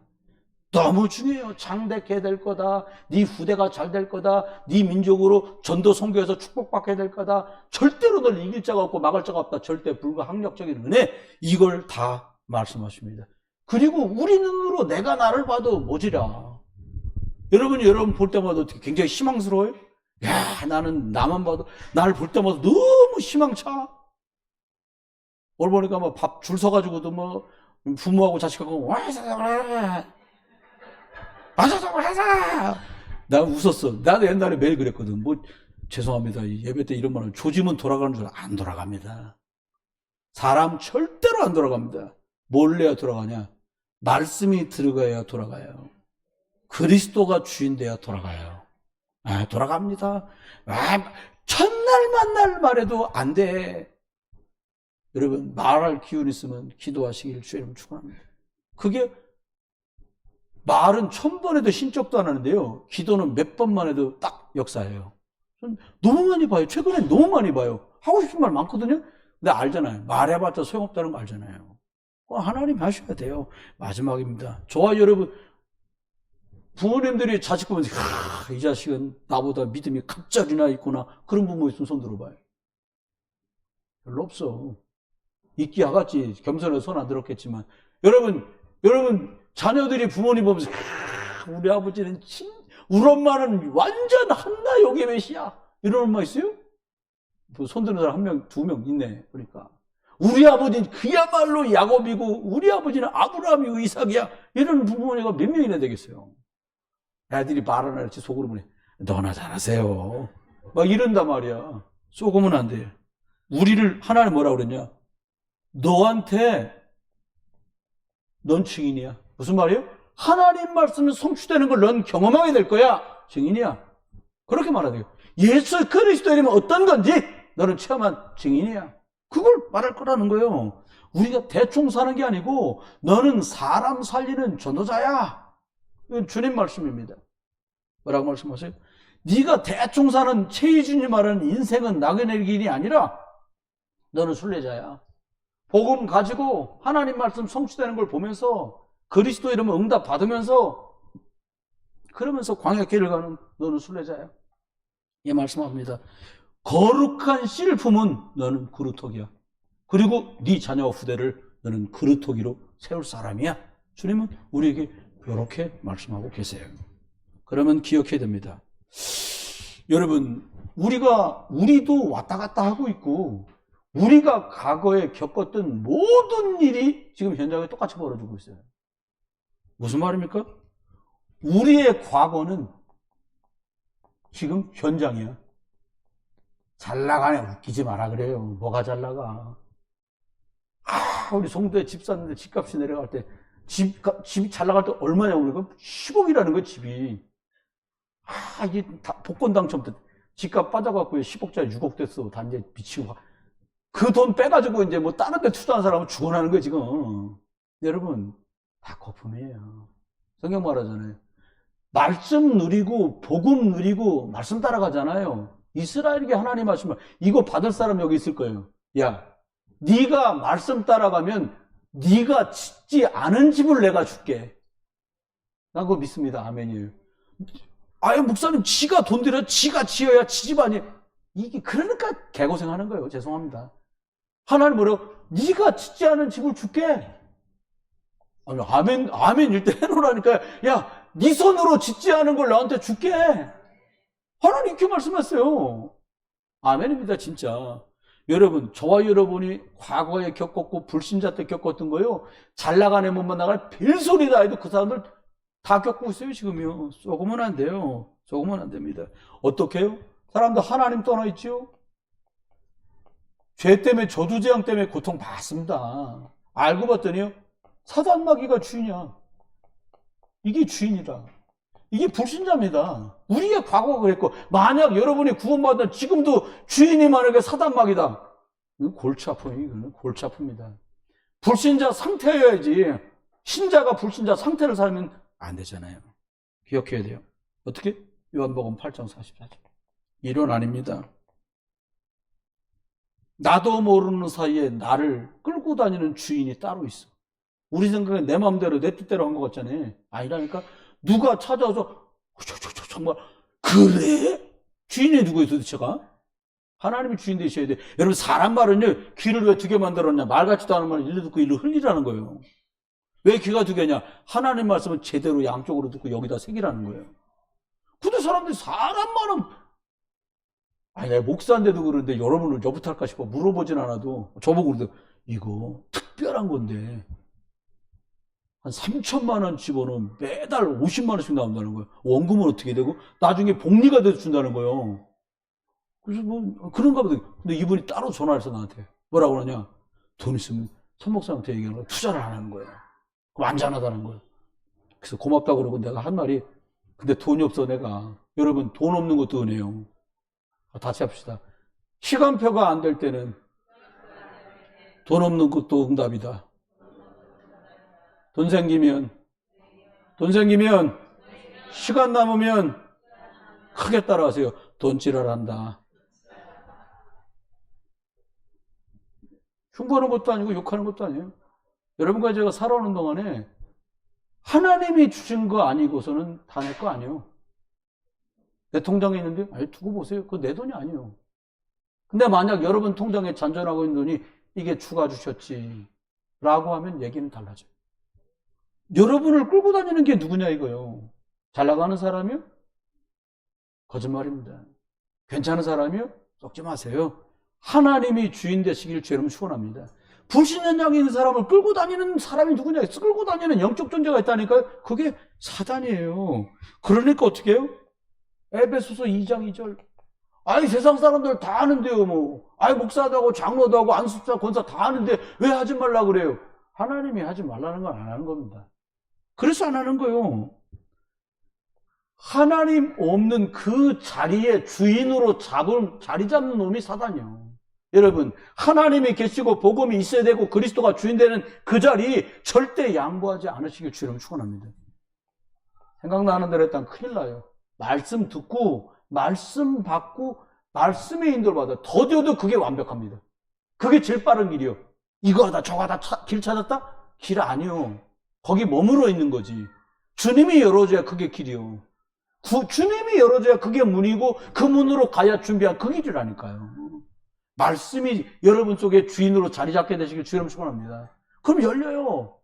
너무 중요해요. 장대케 될 거다. 네 후대가 잘 될 거다. 네 민족으로 전도 선교해서 축복받게 될 거다. 절대로 널 이길 자가 없고 막을 자가 없다. 절대 불가항력적인 은혜. 이걸 다 말씀하십니다. 그리고 우리 눈으로 내가 나를 봐도 모지라. 여러분이 여러분 볼 때마다 굉장히 희망스러워요? 야, 나는 나만 봐도 나를 볼 때마다 너무 희망차. 오늘 보니까 뭐 밥 줄 서가지고도 뭐 부모하고 자식하고 나 웃었어. 나도 옛날에 매일 그랬거든. 뭐 죄송합니다. 예배 때 이런 말은 조짐은 돌아가는 줄 안 돌아갑니다. 사람 절대로 안 돌아갑니다. 뭘 내야 돌아가냐? 말씀이 들어가야 돌아가요. 그리스도가 주인 돼야 돌아가요. 돌아갑니다. 첫날 만날 말해도 안 돼. 여러분, 말할 기운 있으면 기도하시길 주의 이름으로 축원합니다. 그게 말은 1000번 해도 신적도 안 하는데요. 기도는 몇 번만 해도 딱 역사예요. 전 너무 많이 봐요. 최근에 너무 많이 봐요. 하고 싶은 말 많거든요. 근데 알잖아요. 말해봤자 소용없다는 거 알잖아요. 하나님 하셔야 돼요. 마지막입니다. 저와 여러분, 부모님들이 자식 보면서 이 자식은 나보다 믿음이 갑자기나 있구나. 그런 부모 있으면 손 들어봐요. 별로 없어. 있기 하겠지. 겸손해서 손 안 들었겠지만. 여러분 자녀들이 부모님 보면서 우리 아버지는 우리 엄마는 완전 한나 요괴메시야. 이런 엄마 있어요? 손 드는 사람 1명, 2명 있네. 그러니까 우리 아버지는 그야말로 야곱이고 우리 아버지는 아브라함이고 이삭이야. 이런 부모님가 몇 명이나 되겠어요. 애들이 말 안 할지 속으로 보내. 너나 잘하세요. 막 이런단 말이야. 쏘고면 안 돼. 우리를 하나님 뭐라 그랬냐? 너한테 넌 증인이야. 무슨 말이에요? 하나님 말씀이 성취되는 걸 넌 경험하게 될 거야. 증인이야. 그렇게 말해야 돼요. 예수 그리스도이면 어떤 건지 너는 체험한 증인이야. 그걸 말할 거라는 거예요. 우리가 대충 사는 게 아니고 너는 사람 살리는 전도자야. 이건 주님 말씀입니다. 뭐라고 말씀하세요? 네가 대충 사는 최희준이 말하는 인생은 낙연의 길이 아니라 너는 순례자야. 복음 가지고 하나님 말씀 성취되는 걸 보면서 그리스도 이름 응답 받으면서 그러면서 광야 길을 가는 너는 순례자야. 예, 말씀합니다. 거룩한 씨를 품은 너는 그루터기야. 그리고 네 자녀와 후대를 너는 그루터기로 세울 사람이야. 주님은 우리에게 이렇게 말씀하고 계세요. 그러면 기억해야 됩니다. 여러분, 우리도 왔다 갔다 하고 있고 우리가 과거에 겪었던 모든 일이 지금 현장에 똑같이 벌어지고 있어요. 무슨 말입니까? 우리의 과거는 지금 현장이야. 잘 나가네. 웃기지 마라 그래요. 뭐가 잘 나가. 우리 송도에 집 샀는데 집값이 내려갈 때 집이 잘 나갈 때 얼마냐고 그러니까 10억이라는 거야 집이. 이게 다 복권 당첨 때 집값 빠져갖고 10억짜리 6억 됐어. 단지 미치고 그 돈 빼가지고 이제 뭐 다른 데 투자한 사람은 죽어나는 거예요 지금. 여러분 다 거품이에요. 성경 말하잖아요. 말씀 누리고 복음 누리고 말씀 따라가잖아요. 이스라엘에게 하나님 말씀을 이거 받을 사람 여기 있을 거예요. 야, 네가 말씀 따라가면 네가 짓지 않은 집을 내가 줄게. 난 그거 믿습니다. 아멘이에요. 아유 목사님 지가 돈 들여 지가 지어야 지집 아니에요. 이게 그러니까 개고생하는 거예요. 죄송합니다. 하나님 뭐라고? 네가 짓지 않은 집을 줄게. 아니, 아멘일 때 해놓으라니까. 야, 네 손으로 짓지 않은 걸 나한테 줄게. 하나님 이렇게 말씀하세요. 아멘입니다, 진짜. 여러분, 저와 여러분이 과거에 겪었고 불신자 때 겪었던 거요. 잘 나가네 못만 나갈 별소리다 해도 그 사람들 다 겪고 있어요, 지금요. 쏘으면 안 돼요. 쏘으면 안 됩니다. 어떻게 해요? 사람들 하나님 떠나 있지요? 죄 때문에 저주재앙 때문에 고통받습니다. 알고 봤더니요. 사단마귀가 주인이야. 이게 주인이다. 이게 불신자입니다. 우리의 과거가 그랬고 만약 여러분이 구원받은 지금도 주인이 만약에 사단마귀다. 이건 골치 아파요. 이거는 골치 아픕니다. 불신자 상태여야지. 신자가 불신자 상태를 살면 안 되잖아요. 기억해야 돼요. 어떻게? 요한복음 8장 44절. 이론 아닙니다. 나도 모르는 사이에 나를 끌고 다니는 주인이 따로 있어. 우리 생각에 내 마음대로 내 뜻대로 한 것 같잖아요. 아니라니까 누가 찾아와서 정말 그래? 주인이 누구예요 도대체가? 하나님이 주인 되셔야 돼. 여러분 사람 말은요 귀를 왜 두 개 만들었냐? 말 같지도 않은 말을 일로 듣고 일로 흘리라는 거예요. 왜 귀가 두 개냐? 하나님 말씀은 제대로 양쪽으로 듣고 여기다 새기라는 거예요. 근데 사람들이 사람 말은 내가 목사인데도 그러는데 여러분을 저부터 할까 싶어 물어보진 않아도 저보고 그러는데 이거 특별한 건데 한 3천만 원 집어넣으면 매달 50만 원씩 나온다는 거예요. 원금은 어떻게 되고 나중에 복리가 돼서 준다는 거예요. 그래서 뭐 그런가 보다. 근데 이분이 따로 전화해서 나한테 뭐라고 그러냐? 돈 있으면 선 목사한테 얘기하는 거야. 투자를 안 하는 거예요. 그럼 안전하다는 거예요. 그래서 고맙다고 그러고 내가 한 말이 근데 돈이 없어 내가. 여러분 돈 없는 것도 은혜요. 다시 합시다. 시간표가 안 될 때는 돈 없는 것도 응답이다. 돈 생기면 시간 남으면 크게 따라하세요. 돈지랄한다. 흉보는 것도 아니고 욕하는 것도 아니에요. 여러분과 제가 살아오는 동안에 하나님이 주신 거 아니고서는 다 내 거 아니에요. 내 통장에 있는데 아니 두고 보세요. 그거 내 돈이 아니에요. 근데 만약 여러분 통장에 잔존하고 있는 돈이 이게 주가 주셨지 라고 하면 얘기는 달라져요. 여러분을 끌고 다니는 게 누구냐 이거요. 잘 나가는 사람이요? 거짓말입니다. 괜찮은 사람이요? 썩지 마세요. 하나님이 주인 되시길 주여러분 축원합니다. 불신자에 있는 사람을 끌고 다니는 사람이 누구냐? 끌고 다니는 영적 존재가 있다니까요. 그게 사단이에요. 그러니까 어떻게 해요? 에베소서 2장 2절. 아니 세상 사람들 다 하는데요 뭐. 아니 목사도 하고 장로도 하고 안수사 권사 다 하는데 왜 하지 말라 그래요? 하나님이 하지 말라는 건 안 하는 겁니다. 그래서 안 하는 거예요. 하나님 없는 그 자리에 주인으로 자리 잡는 놈이 사단이요. 여러분, 하나님이 계시고 복음이 있어야 되고 그리스도가 주인 되는 그 자리 절대 양보하지 않으시길 주님 축원합니다. 생각나는 대로 했다면 큰일 나요. 말씀 듣고 말씀 받고 말씀의 인도를 받아. 더뎌도 그게 완벽합니다. 그게 제일 빠른 길이요. 이거 하다 저거 하다 길 찾았다? 길 아니요. 거기 머물러 있는 거지. 주님이 열어줘야 그게 길이요. 주님이 열어줘야 그게 문이고 그 문으로 가야 준비한 그 길이라니까요. 말씀이 여러분 속에 주인으로 자리 잡게 되시길 주님 축원합니다. 그럼 열려요.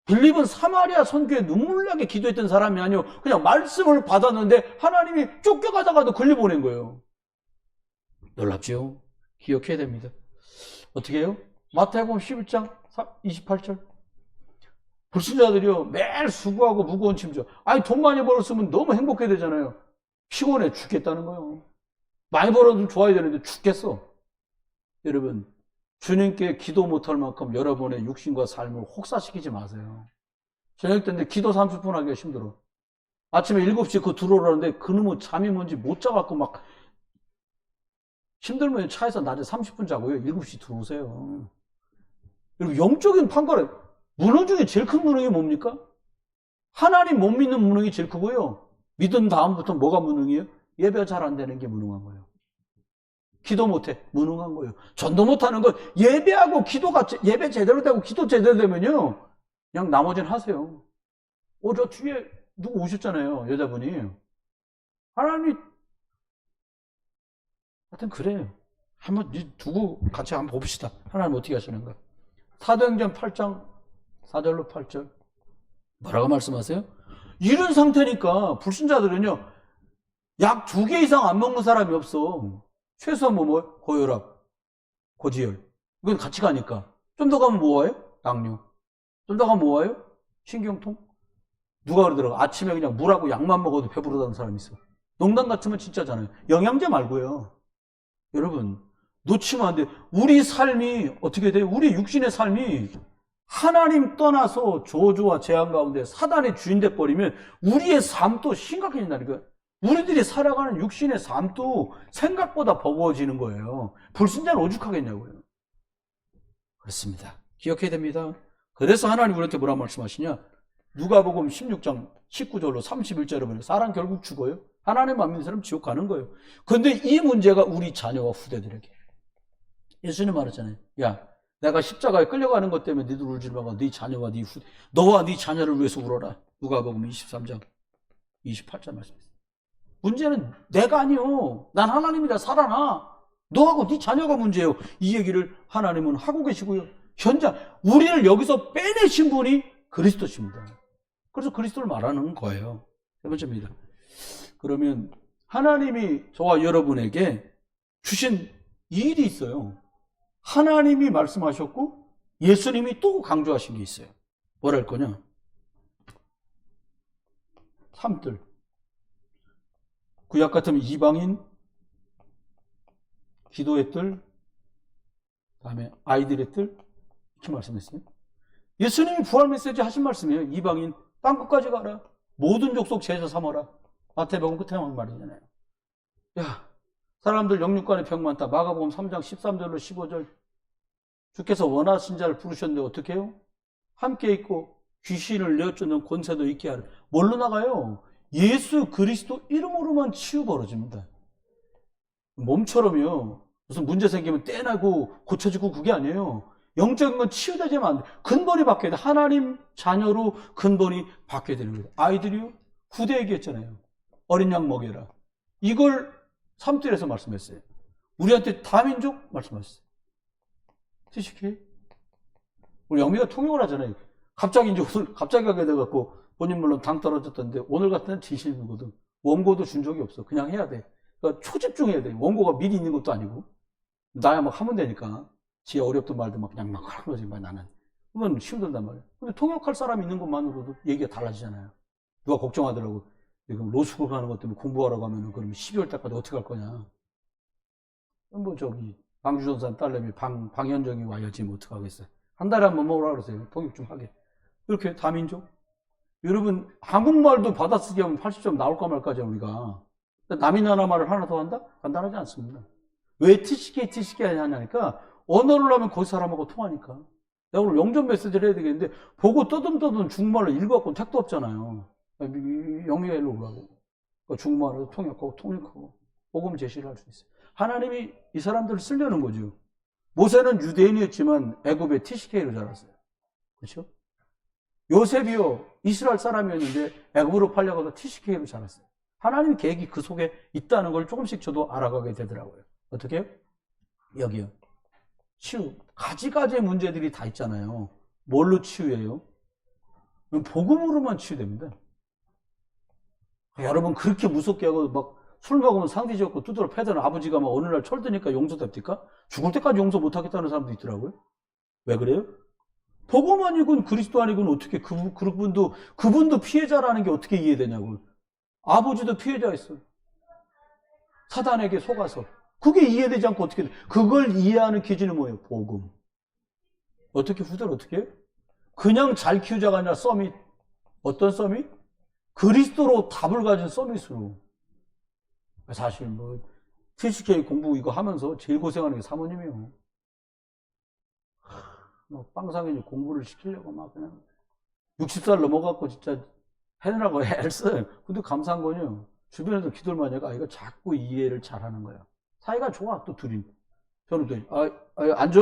빌립은 사마리아 선교에 눈물 나게 기도했던 사람이 아니요. 그냥 말씀을 받았는데 하나님이 쫓겨가다가도 걸려보낸 거예요. 놀랍죠? 기억해야 됩니다. 어떻게 해요? 마태복음 11장 28절. 불신자들이요, 매일 수고하고 무거운 짐져. 아니, 돈 많이 벌었으면 너무 행복해야 되잖아요. 피곤해 죽겠다는 거예요. 많이 벌어도 좋아야 되는데 죽겠어. 여러분, 주님께 기도 못할 만큼 여러분의 육신과 삶을 혹사시키지 마세요. 저녁 때인데 기도 30분 하기가 힘들어. 아침에 7시에 그거 들어오라는데 그놈의 잠이 뭔지 못 자갖고 막 힘들면 차에서 낮에 30분 자고요. 7시 들어오세요. 그리고 영적인 판가름, 무능 중에 제일 큰 무능이 뭡니까? 하나님 못 믿는 무능이 제일 크고요. 믿은 다음부터 뭐가 무능이에요? 예배가 잘 안 되는 게 무능한 거예요. 기도 못해. 무능한 거예요. 전도 못하는 건 예배하고 기도가, 예배 제대로 되고 기도 제대로 되면요. 그냥 나머지는 하세요. 저 뒤에 누구 오셨잖아요. 여자분이. 하나님이, 하여튼 그래요. 한번 두고 같이 한번 봅시다. 하나님 어떻게 하시는가. 사도행전 8장 4절로 8절. 뭐라고 말씀하세요? 이런 상태니까 불신자들은요. 약 2개 이상 안 먹는 사람이 없어. 최소한 고혈압, 고지혈. 이건 같이 가니까. 좀 더 가면 뭐 와요? 당뇨. 좀 더 가면 뭐 와요? 신경통. 누가 그러더라고. 아침에 그냥 물하고 약만 먹어도 배부르다는 사람이 있어. 농담 같으면 진짜잖아요. 영양제 말고요. 여러분, 놓치면 안 돼. 우리 삶이 어떻게 돼요? 우리 육신의 삶이 하나님 떠나서 저주와 재앙 가운데 사단의 주인 돼버리면 우리의 삶도 심각해진다니까요. 우리들이 살아가는 육신의 삶도 생각보다 버거워지는 거예요. 불신자는 오죽하겠냐고요. 그렇습니다. 기억해야 됩니다. 그래서 하나님 우리한테 뭐라 말씀하시냐? 누가복음 16장 19절로 31절에 보면 사람 결국 죽어요. 하나님 안 믿는 사람 지옥 가는 거예요. 그런데 이 문제가 우리 자녀와 후대들에게. 예수님 말했잖아요. 야, 내가 십자가에 끌려가는 것 때문에 너희들 울지 말고 네 자녀와 네 후대, 너와 네 자녀를 위해서 울어라. 누가복음 23장 28절 말씀했어요. 문제는 내가 아니요. 난 하나님이라 살아나. 너하고 네 자녀가 문제예요. 이 얘기를 하나님은 하고 계시고요. 현장 우리를 여기서 빼내신 분이 그리스도십니다. 그래서 그리스도를 말하는 거예요. 세 번째입니다. 그러면 하나님이 저와 여러분에게 주신 일이 있어요. 하나님이 말씀하셨고 예수님이 또 강조하신 게 있어요. 뭐랄 거냐? 삶들. 구약 같으면 이방인, 기도의 뜰, 그다음에 아이들의 뜰 이렇게 말씀했어요. 예수님이 부활 메시지 하신 말씀이에요. 이방인 땅 끝까지 가라. 모든 족속 제자 삼아라. 마태복음 끝에 나온 말이잖아요. 야, 사람들 영육간에 병 많다. 마가복음 3장 13절로 15절. 주께서 원하신 자를 부르셨는데 어떻게 해요? 함께 있고 귀신을 내어쫓는 권세도 있게 하라. 뭘로 나가요? 예수 그리스도 이름으로만 치유 벌어집니다. 몸처럼요. 무슨 문제 생기면 떼나고 고쳐지고 그게 아니에요. 영적인 건 치유되지만 안 돼. 근본이 바뀌어야 돼. 하나님 자녀로 근본이 바뀌어야 되는 거예요. 아이들이요. 후대 얘기했잖아요. 어린 양 먹여라. 이걸 3절에서 말씀했어요. 우리한테 다민족 말씀하셨어요. 드시게. 우리 영미가 통역을 하잖아요. 갑자기 이제 오늘 갑자기 하게 돼갖고 본인 물론 당 떨어졌던데 오늘 같은 건 진심이거든. 원고도 준 적이 없어. 그냥 해야 돼. 그러니까 초집중해야 돼. 원고가 미리 있는 것도 아니고. 나야 막 하면 되니까. 지 어렵든 말든 막 그냥 막 하는 거지, 나는. 그러면 힘들단 말이야. 근데 통역할 사람이 있는 것만으로도 얘기가 달라지잖아요. 누가 걱정하더라고. 지금 로스쿨 가는 것 때문에 공부하라고 하면은 그러면 12월 달까지 어떻게 할 거냐. 방주전산 딸내미 방현정이 와야지 뭐 어떡하겠어요. 한 달에 한 번 먹으라 그러세요. 통역 좀 하게. 이렇게 다민족. 여러분, 한국말도 받아쓰기 하면 80점 나올까 말까죠, 우리가. 남이 나라 말을 하나 더 한다? 간단하지 않습니다. 왜 TCK 하냐니까, 언어를 하면 거기 사람하고 통하니까. 내가 오늘 영전 메시지를 해야 되겠는데, 보고 떠듬떠듬 중국말로 읽어갖고 택도 없잖아요. 영미가 일로 오라고. 그러니까 중국말로 통역하고, 복음 제시를 할 수 있어요. 하나님이 이 사람들을 쓰려는 거죠. 모세는 유대인이었지만 애굽의 TCK로 자랐어요. 그렇죠? 요셉이요, 이스라엘 사람이었는데 애굽으로 팔려가서 TCK로 자랐어요. 하나님 계획이 그 속에 있다는 걸 조금씩 저도 알아가게 되더라고요. 어떻게 해요? 여기요. 치유. 가지가지의 문제들이 다 있잖아요. 뭘로 치유해요? 복음으로만 치유됩니다. 여러분, 그렇게 무섭게 하고 막 술 먹으면 상디 지었고 두드러 패드는 아버지가 막 어느 날 철드니까 용서됩니까? 죽을 때까지 용서 못하겠다는 사람도 있더라고요. 왜 그래요? 복음 아니군 그리스도 아니군 어떻게 그분도 피해자라는 게 어떻게 이해되냐고요. 아버지도 피해자였어요. 사단에게 속아서. 그게 이해되지 않고 어떻게 돼? 그걸 이해하는 기준이 뭐예요? 복음. 어떻게 후대를 어떻게 해요? 그냥 잘 키우자가 아니라 서밋. 어떤 서밋? 그리스도로 답을 가진 서밋으로. 사실 뭐 TCK 공부 이거 하면서 제일 고생하는 게 사모님이에요. 빵상이니 공부를 시키려고 막 그냥 60살 넘어갖고 진짜 해내라고 애를 써요. 근데 감사한 거는요. 주변에도 기도를 많이 하고 이거 자꾸 이해를 잘하는 거야. 사이가 좋아 또 둘이. 저는 또 앉아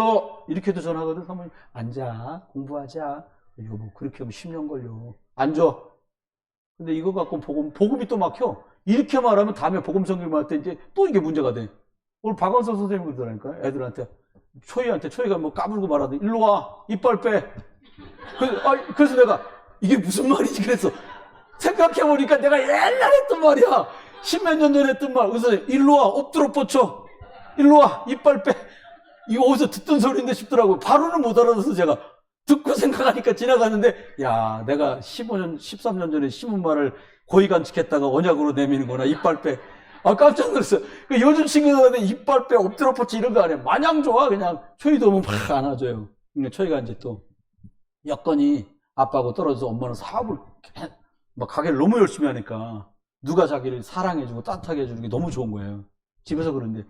이렇게도 전하거든. 사모님 앉아 공부하자. 여보 그렇게 하면 10년 걸려. 앉아. 근데 이거 갖고 복음이 또 막혀. 이렇게 말하면 다음에 복음 성경을 할 때 이제 또 이게 문제가 돼. 오늘 박원석 선생님이 그러더라니까 애들한테 초이가 뭐 까불고 말하더니 일로 와 이빨 빼. 그래서 내가 이게 무슨 말이지 그랬어. 생각해보니까 내가 옛날에 했던 말이야. 십몇 년 전에 했던 말. 그래서 일로 와 엎드려 뻗쳐. 일로 와 이빨 빼. 이거 어디서 듣던 소리인데 싶더라고요. 바로는 못 알아들어서 제가 듣고 생각하니까 지나가는데 야 내가 15년 13년 전에 심은 말을 고의 간직했다가 언약으로 내미는구나. 이빨 빼. 깜짝 놀랐어요. 요즘 친구들한테 이빨 빼 엎드려 뻗치 이런 거 안 해. 마냥 좋아. 그냥 초이도 오면 막 안아줘요. 근데 초이가 이제 또 여건이 아빠하고 떨어져서 엄마는 사업을 막 가게를 너무 열심히 하니까 누가 자기를 사랑해주고 따뜻하게 해주는 게 너무 좋은 거예요. 집에서 그런데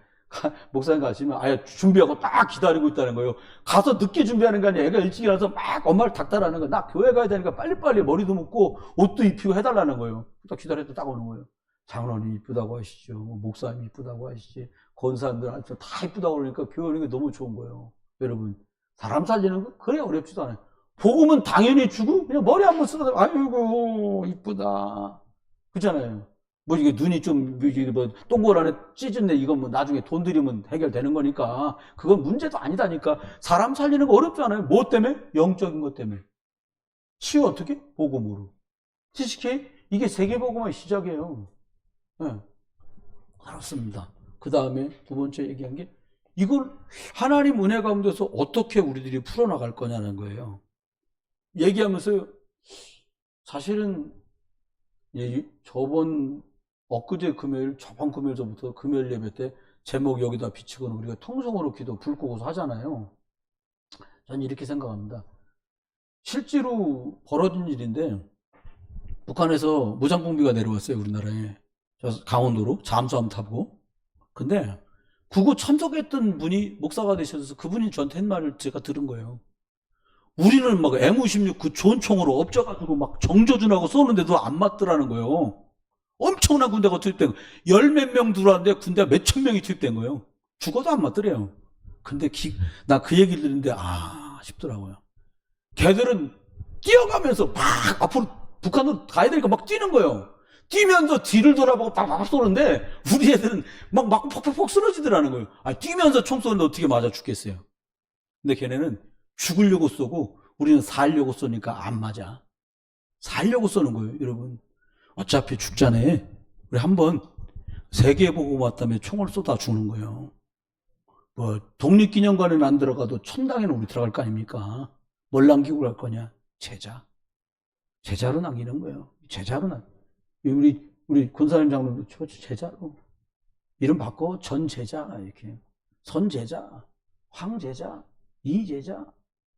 목사님 가시면 아예 준비하고 딱 기다리고 있다는 거예요. 가서 늦게 준비하는 게 아니라 애가 일찍 일어나서 막 엄마를 닥달하는 거예요. 나 교회 가야 되니까 빨리빨리 머리도 묶고 옷도 입히고 해달라는 거예요. 딱 기다렸다 딱 오는 거예요. 장로님 이쁘다고 하시죠. 목사님 이쁘다고 하시지. 권사님들 다 이쁘다고 그러니까 교회 오는 게 너무 좋은 거예요. 여러분 사람 살리는 거 그래 어렵지도 않아요. 복음은 당연히 주고 그냥 머리 한번 쓰다 아이고 이쁘다 그렇잖아요. 뭐 이게 눈이 좀 뭐 동그랗네 찢었네 이건 뭐 나중에 돈 들이면 해결되는 거니까 그건 문제도 아니다니까. 사람 살리는 거 어렵지 않아요. 뭐 때문에? 영적인 것 때문에. 치유 어떻게? 복음으로. TCK 이게 세계복음의 시작이에요. 네. 알았습니다. 그 다음에 두 번째 얘기한 게 이걸 하나님 은혜 가운데서 어떻게 우리들이 풀어나갈 거냐는 거예요. 얘기하면서 사실은 엊그제 금요일, 저번 금요일서부터 금요일 예배 때 제목 여기다 비치고는 우리가 통성으로 기도 불 끄고서 하잖아요. 저는 이렇게 생각합니다. 실제로 벌어진 일인데 북한에서 무장공비가 내려왔어요. 우리나라에. 강원도로 잠수함 타고. 근데 그거 참석했던 분이 목사가 되셔서 그분이 저한테 한 말을 제가 들은 거예요. 우리는 막 M56 그 좋은 총으로 엎져가지고 막 정조준하고 쏘는데도 안 맞더라는 거예요. 엄청난 군대가 투입된 거예요. 열 몇 명 들어왔는데 군대가 몇천 명이 투입된 거예요. 죽어도 안 맞더래요. 근데 나 그 얘기를 듣는데 싶더라고요. 걔들은 뛰어가면서 막 앞으로 북한으로 가야 되니까 막 뛰는 거예요. 뛰면서 뒤를 돌아보고 팍팍 쏘는데 우리 애들은 막 퍽퍽퍽 쓰러지더라는 거예요. 뛰면서 총 쏘는데 어떻게 맞아 죽겠어요. 근데 걔네는 죽으려고 쏘고 우리는 살려고 쏘니까 안 맞아. 살려고 쏘는 거예요, 여러분. 어차피 죽잖아요. 우리 한번 세계 보고 왔다며 총을 쏘다 죽는 거예요. 뭐 독립기념관에는 안 들어가도 천당에는 우리 들어갈 거 아닙니까? 뭘 남기고 갈 거냐? 제자로 남기는 거예요. 우리 권사님 장로도 제자로 이름 바꿔 전제자 이렇게 선제자, 황제자, 이제자,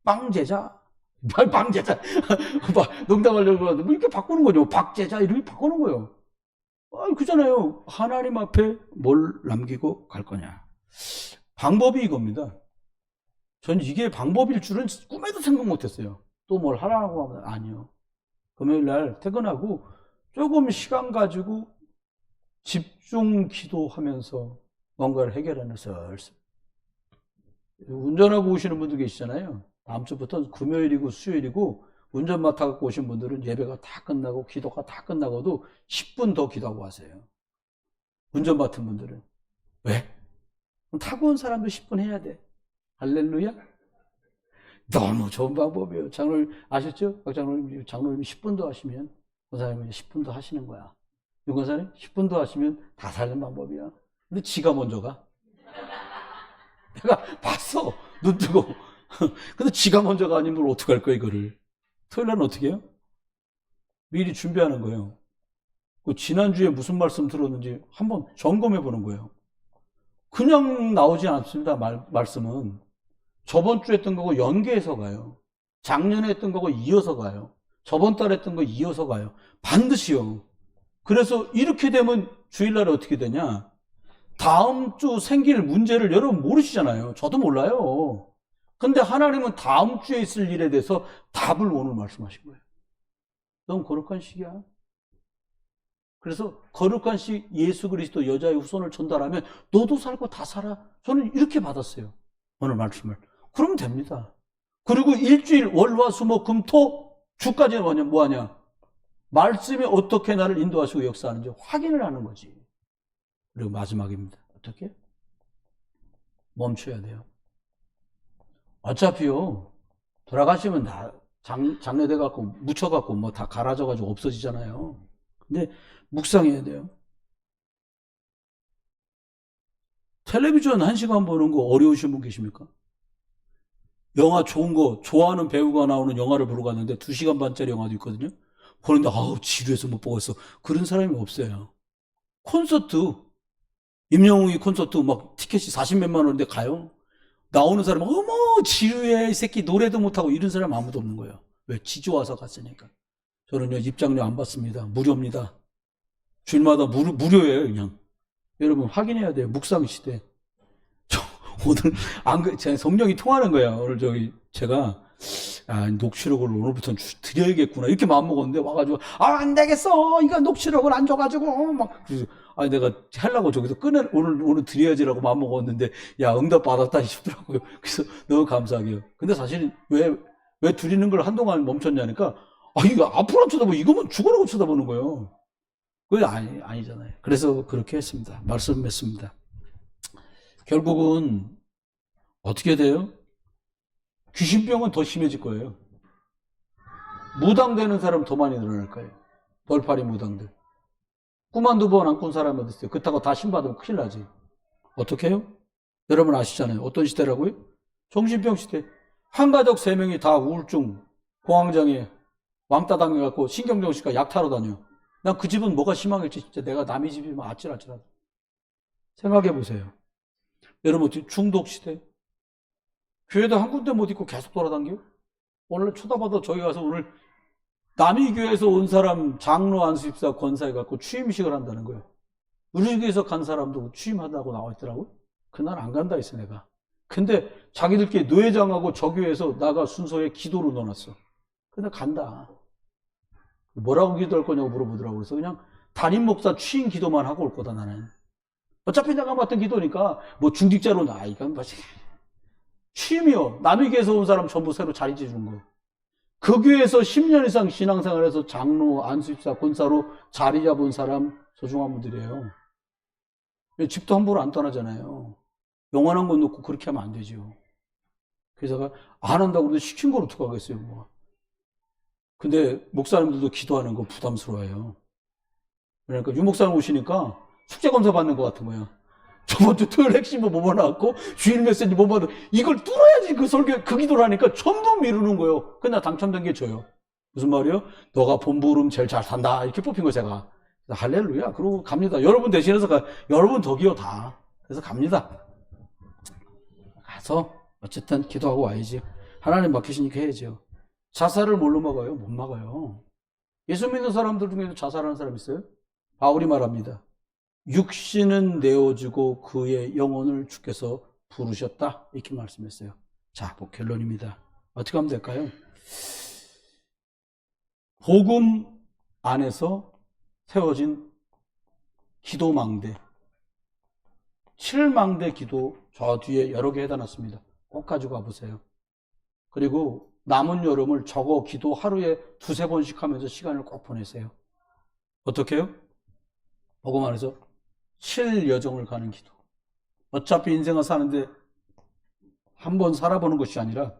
빵제자 방제자. 농담하려고 하는데, 뭐 이렇게 바꾸는 거죠. 박제자, 이렇게 바꾸는 거예요. 그잖아요. 하나님 앞에 뭘 남기고 갈 거냐. 방법이 이겁니다. 전 이게 방법일 줄은 꿈에도 생각 못 했어요. 또 뭘 하라고 하면, 아니요. 금요일 날 퇴근하고 조금 시간 가지고 집중 기도하면서 뭔가를 해결하는 슬슬. 운전하고 오시는 분들 계시잖아요. 다음 주부터 금요일이고 수요일이고 운전 맡아갖고 오신 분들은 예배가 다 끝나고 기도가 다 끝나고도 10분 더 기도하고 하세요. 운전 맡은 분들은. 왜? 타고 온 사람도 10분 해야 돼. 할렐루야? 너무 좋은 방법이에요. 장로님 아셨죠? 박 장로님, 장로님이 10분 더 하시면 권사님이 10분 더 하시는 거야. 윤 권사님 10분 더 하시면 다 사는 방법이야. 근데 지가 먼저 가. 내가 봤어. 눈 뜨고. 근데 지가 먼저 가 아니면 어떡할 거야 이거를. 토요일 날은 어떻게 해요? 미리 준비하는 거예요. 그 지난주에 무슨 말씀 들었는지 한번 점검해 보는 거예요. 그냥 나오지 않습니다. 말씀은. 저번 주에 했던 거고 연계해서 가요. 작년에 했던 거고 이어서 가요. 저번 달에 했던 거 이어서 가요. 반드시요. 그래서 이렇게 되면 주일날에 어떻게 되냐? 다음 주 생길 문제를 여러분 모르시잖아요. 저도 몰라요. 근데 하나님은 다음 주에 있을 일에 대해서 답을 오늘 말씀하신 거예요. 너무 거룩한 시기야. 그래서 거룩한 시 예수 그리스도 여자의 후손을 전달하면 너도 살고 다 살아. 저는 이렇게 받았어요. 오늘 말씀을. 그러면 됩니다. 그리고 일주일 월화수목금토 주까지 뭐하냐? 말씀이 어떻게 나를 인도하시고 역사하는지 확인을 하는 거지. 그리고 마지막입니다. 어떻게? 멈춰야 돼요. 어차피요, 돌아가시면 다 장례돼갖고 묻혀갖고 뭐 다 갈아져가지고 없어지잖아요. 근데 묵상해야 돼요. 텔레비전 1시간 보는 거 어려우신 분 계십니까? 영화 좋은 거, 좋아하는 배우가 나오는 영화를 보러 갔는데 2시간 반짜리 영화도 있거든요. 보는데 아우 지루해서 못 보겠어. 그런 사람이 없어요. 콘서트, 임영웅이 콘서트 막 티켓이 40몇만 원인데 가요. 나오는 사람은 어머 지루해 이 새끼 노래도 못하고 이런 사람 아무도 없는 거예요. 왜? 지좋아서 갔으니까. 저는요 입장료 안 받습니다. 무료입니다. 주일마다 무료예요 그냥. 여러분 확인해야 돼요. 묵상 시대. 오늘 제 성령이 통하는 거야. 오늘 제가 녹취록을 오늘부터 드려야겠구나 이렇게 마음 먹었는데 와가지고 안 되겠어 이거 녹취록을 안 줘가지고 막 내가 하려고 저기서 오늘 드려야지라고 마음 먹었는데 야 응답 받았다 싶더라고요. 그래서 너무 감사하게요. 근데 사실 왜 드리는 걸 한동안 멈췄냐니까 이거 앞으로 안 쳐다보고 이거만 죽어라고 쳐다보는 거예요. 그게 아니잖아요. 그래서 그렇게 했습니다. 말씀했습니다. 결국은 어떻게 돼요? 귀신병은 더 심해질 거예요. 무당되는 사람 더 많이 늘어날 거예요. 벌파리 무당들. 꿈 한두 번 안 꾼 사람이 어디 있어요? 그렇다고 다 신받으면 큰일 나지. 어떻게 해요? 여러분 아시잖아요. 어떤 시대라고요? 정신병 시대. 한 가족 3명이 다 우울증, 공황장애, 왕따 당해갖고 신경정신과 약 타러 다녀. 난 그 집은 뭐가 심하겠지. 진짜 내가 남의 집이면 아찔아찔하다. 생각해 보세요. 여러분 중독 시대. 교회도 한 군데 못 있고 계속 돌아다녀? 오늘 쳐다봐도 저기 가서 오늘 남이 교회에서 온 사람 장로 안수집사 권사해 갖고 취임식을 한다는 거예요. 우리 교회에서 간 사람도 취임한다고 나와 있더라고요. 그날 안 간다 했어 내가. 근데 자기들끼리 노회장하고 저 교회에서 나가 순서에 기도로 넣어놨어. 근데 간다. 뭐라고 기도할 거냐고 물어보더라고요. 그래서 그냥 담임 목사 취임 기도만 하고 올 거다 나는. 어차피 내가 맡은 기도니까 뭐 중직자로 이건 뭐지. 취임이요. 남의 교회에서 온 사람 전부 새로 자리 지준 거. 그 교회에서 10년 이상 신앙생활에서 장로, 안수집사, 권사로 자리 잡은 사람 소중한 분들이에요. 집도 함부로 안 떠나잖아요. 영원한 건 놓고 그렇게 하면 안 되죠. 그래서 안 한다고 그러는데 시킨 걸 어떡하겠어요. 뭐. 근데 목사님들도 기도하는 거 부담스러워요. 그러니까 유 목사님 오시니까 숙제검사 받는 것 같은 거예요. 저번 주 토요일 핵심은 뭐 나왔고 주일 메시지 뭐 받아 이걸 뚫어야지 그 설교 그 기도를 하니까 전부 미루는 거예요. 근데 당첨된 게 저요. 무슨 말이요? 너가 본부름 제일 잘 산다 이렇게 뽑힌 거 제가. 할렐루야. 그러고 갑니다. 여러분 대신해서 여러분 덕이요 다. 그래서 갑니다. 가서 어쨌든 기도하고 와야지. 하나님 맡기시니까 해야죠. 자살을 뭘로 막아요? 못 막아요. 예수 믿는 사람들 중에도 자살하는 사람 있어요? 바울이 말합니다. 육신은 내어주고 그의 영혼을 주께서 부르셨다. 이렇게 말씀했어요. 자, 결론입니다. 어떻게 하면 될까요? 복음 안에서 세워진 기도망대, 7망대 기도 저 뒤에 여러 개 해다놨습니다. 꼭 가지고 와보세요. 그리고 남은 여름을 저거 기도 하루에 2-3번씩 하면서 시간을 꼭 보내세요. 어떻게 해요? 복음 안에서 7여정을 가는 기도. 어차피 인생을 사는데 한 번 살아보는 것이 아니라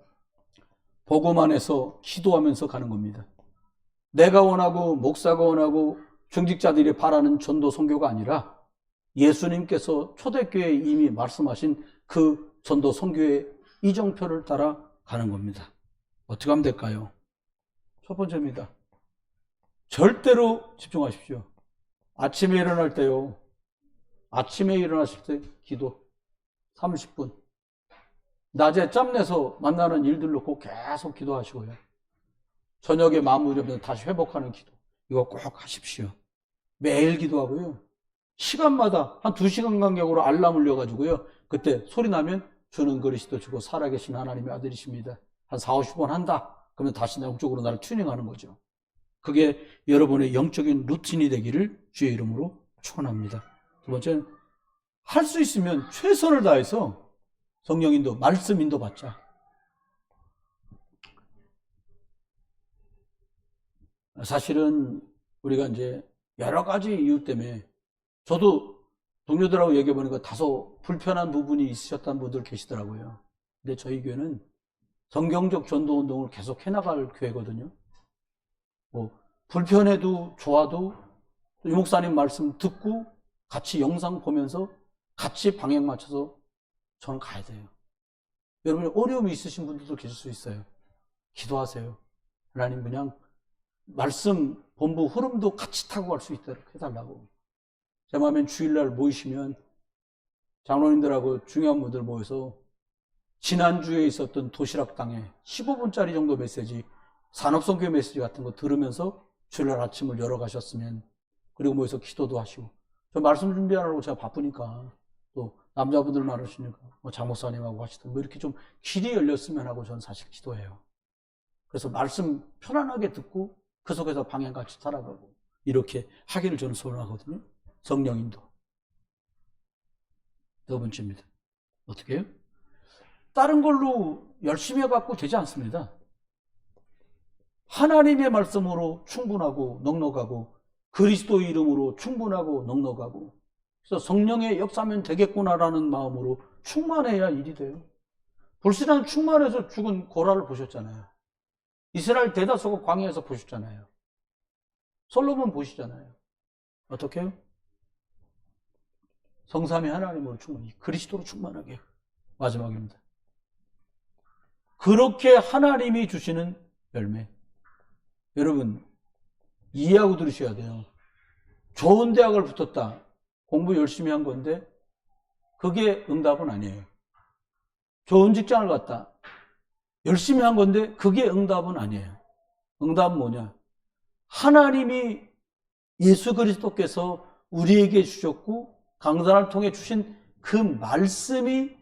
복음 안에서 기도하면서 가는 겁니다. 내가 원하고 목사가 원하고 중직자들이 바라는 전도 선교가 아니라 예수님께서 초대교회에 이미 말씀하신 그 전도 선교의 이정표를 따라 가는 겁니다. 어떻게 하면 될까요? 첫 번째입니다. 절대로 집중하십시오. 아침에 일어날 때요. 아침에 일어나실 때 기도 30분. 낮에 짬내서 만나는 일들 놓고 계속 기도하시고요. 저녁에 마무리하면 다시 회복하는 기도. 이거 꼭 하십시오. 매일 기도하고요. 시간마다 한 2시간 간격으로 알람 울려가지고요. 그때 소리 나면 주는 그리스도 주고 살아계신 하나님의 아들이십니다. 한 40-50번 한다. 그러면 다시 영적으로 나를 튜닝하는 거죠. 그게 여러분의 영적인 루틴이 되기를 주의 이름으로 축원합니다. 두 번째는 할 수 있으면 최선을 다해서 성령 인도, 말씀 인도 받자. 사실은 우리가 이제 여러 가지 이유 때문에 저도 동료들하고 얘기해 보니까 다소 불편한 부분이 있으셨다는 분들 계시더라고요. 근데 저희 교회는 성경적 전도 운동을 계속 해나갈 교회거든요. 불편해도 좋아도 이 목사님 말씀 듣고 같이 영상 보면서 같이 방향 맞춰서 저는 가야 돼요. 여러분이 어려움이 있으신 분들도 계실 수 있어요. 기도하세요. 하나님 그냥 말씀 본부 흐름도 같이 타고 갈 수 있도록 해달라고. 제 마음엔 주일날 모이시면 장로님들하고 중요한 분들 모여서 지난주에 있었던 도시락당에 15분짜리 정도 메시지, 산업선교 메시지 같은 거 들으면서 주일날 아침을 열어가셨으면, 그리고 모여서 기도도 하시고. 저 말씀 준비하느라고 제가 바쁘니까 또 남자분들 많으시니까 장 목사님하고 하시든 이렇게 좀 길이 열렸으면 하고 저는 사실 기도해요. 그래서 말씀 편안하게 듣고 그 속에서 방향 같이 살아가고 이렇게 하기를 저는 소원하거든요. 성령인도. 두 번째입니다. 어떻게 해요? 다른 걸로 열심히 해갖고 되지 않습니다. 하나님의 말씀으로 충분하고 넉넉하고 그리스도의 이름으로 충분하고 넉넉하고, 그래서 성령의 역사면 되겠구나라는 마음으로 충만해야 일이 돼요. 불신앙 충만해서 죽은 고라를 보셨잖아요. 이스라엘 대다수가 광야에서 보셨잖아요. 솔로몬 보시잖아요. 어떻게 해요? 성삼위 하나님으로 충만히, 그리스도로 충만하게. 마지막입니다. 그렇게 하나님이 주시는 열매. 여러분 이해하고 들으셔야 돼요. 좋은 대학을 붙었다. 공부 열심히 한 건데 그게 응답은 아니에요. 좋은 직장을 갔다. 열심히 한 건데 그게 응답은 아니에요. 응답은 뭐냐? 하나님이 예수 그리스도께서 우리에게 주셨고 강단을 통해 주신 그 말씀이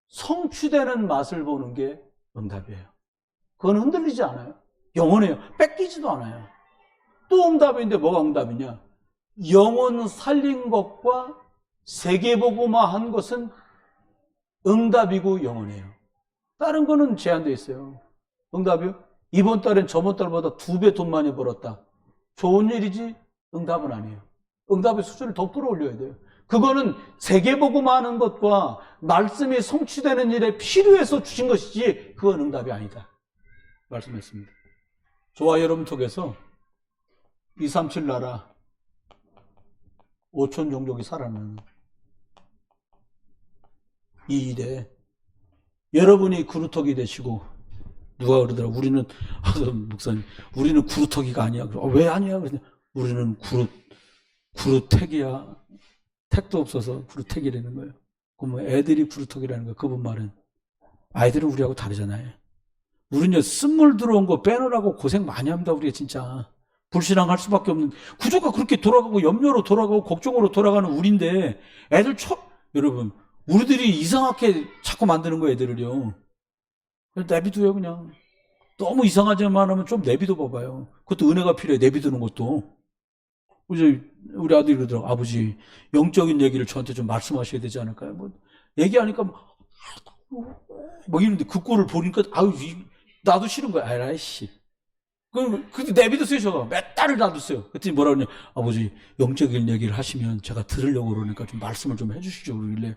성취되는 맛을 보는 게 응답이에요. 그건 흔들리지 않아요. 영원해요. 뺏기지도 않아요. 또 응답인데 뭐가 응답이냐? 영혼 살린 것과 세계복음화한 것은 응답이고 영원해요. 다른 거는 제한되어 있어요. 응답이요? 이번 달엔 저번 달보다 2배 돈 많이 벌었다. 좋은 일이지 응답은 아니에요. 응답의 수준을 더 끌어올려야 돼요. 그거는 세계복음화하는 것과 말씀이 성취되는 일에 필요해서 주신 것이지 그건 응답이 아니다. 말씀했습니다. 저와 여러분 속에서 237 나라 5천 종족이 살아나는 이 일에 여러분이 구루터기 되시고, 누가 그러더라, 우리는, 목사님, 우리는 구루터기가 아니야. 왜 아니야? 그러냐, 우리는 구루택이야. 택도 없어서 구루택이라는 거예요. 그럼 애들이 구루터기라는 거예요. 그분 말은. 아이들은 우리하고 다르잖아요. 우리는 쓴물 들어온 거 빼느라고 고생 많이 합니다. 우리가 진짜 불신앙할 수밖에 없는 구조가 그렇게 돌아가고 염려로 돌아가고 걱정으로 돌아가는 우리인데 애들 여러분 우리들이 이상하게 자꾸 만드는 거예요. 애들을요. 그냥 내비둬요. 그냥 너무 이상하지만 하면 좀 내비둬 봐봐요. 그것도 은혜가 필요해. 내비두는 것도. 우리 아들이 그러더라고. 아버지 영적인 얘기를 저한테 좀 말씀하셔야 되지 않을까요? 뭐 얘기하니까 뭐 이러는데 그 꼴을 보니까 아유 나도 싫은 거야. 아이씨. 근데 내비두세요. 저가 몇 달을 놔뒀어요. 그랬더니 뭐라 그러냐. 아버지 영적인 얘기를 하시면 제가 들으려고 그러니까 좀 말씀을 좀 해주시죠. 그러길래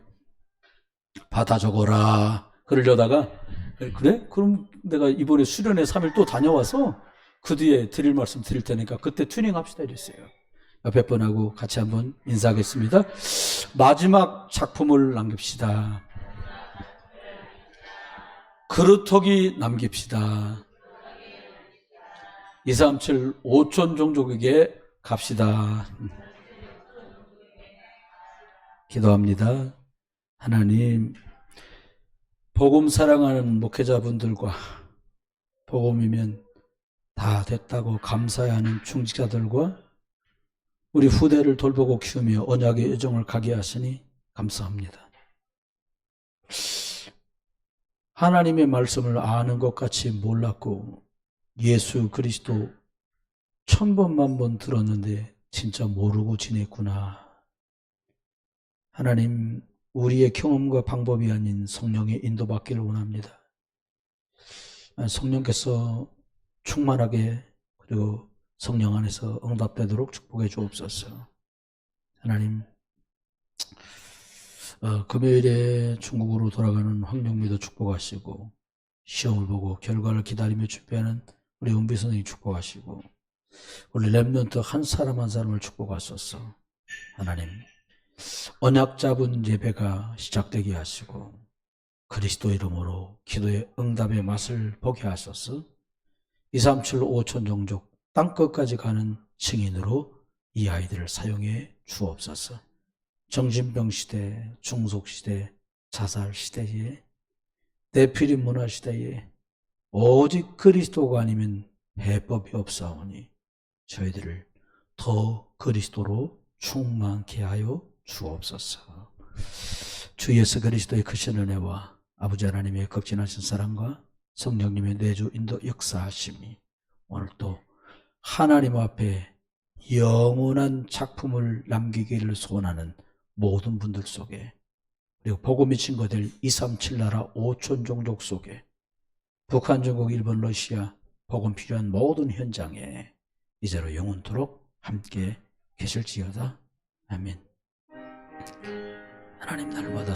받아 적어라. 그러려다가 그래? 그럼 내가 이번에 수련회 3일 또 다녀와서 그 뒤에 드릴 말씀 드릴 테니까 그때 튜닝 합시다 이랬어요. 옆에 분하고 같이 한번 인사하겠습니다. 마지막 작품을 남깁시다. 그루터기 남깁시다. 237 5천 종족에게 갑시다. 기도합니다. 하나님, 복음 사랑하는 목회자분들과 복음이면 다 됐다고 감사해하는 충직자들과 우리 후대를 돌보고 키우며 언약의 여정을 가게 하시니 감사합니다. 하나님의 말씀을 아는 것 같이 몰랐고 예수 그리스도 1000번, 1000번 들었는데 진짜 모르고 지냈구나. 하나님, 우리의 경험과 방법이 아닌 성령의 인도받기를 원합니다. 성령께서 충만하게 그리고 성령 안에서 응답되도록 축복해 주옵소서. 하나님, 금요일에 중국으로 돌아가는 황영미도 축복하시고 시험을 보고 결과를 기다리며 준비하는 우리 은비 선생님 축복하시고 우리 렘넌트 한 사람 한 사람을 축복하소서. 하나님, 언약 잡은 예배가 시작되게 하시고 그리스도 이름으로 기도의 응답의 맛을 보게 하소서. 237 5천 종족 땅끝까지 가는 증인으로 이 아이들을 사용해 주옵소서. 정신병 시대, 중속 시대, 자살 시대에 네피림 문화 시대에 오직 그리스도가 아니면 해법이 없사오니 저희들을 더 그리스도로 충만케 하여 주옵소서. 주 예수 그리스도의 크신 은혜와 아버지 하나님의 극진하신 사랑과 성령님의 내주 인도 역사하심이 오늘 또 하나님 앞에 영원한 작품을 남기기를 소원하는 모든 분들 속에 그리고 복음의 친구들 237 나라 5천 종족 속에 북한, 중국, 일본, 러시아 복음 필요한 모든 현장에 이제로 영원토록 함께 계실지어다. 아멘. 하나님 날마다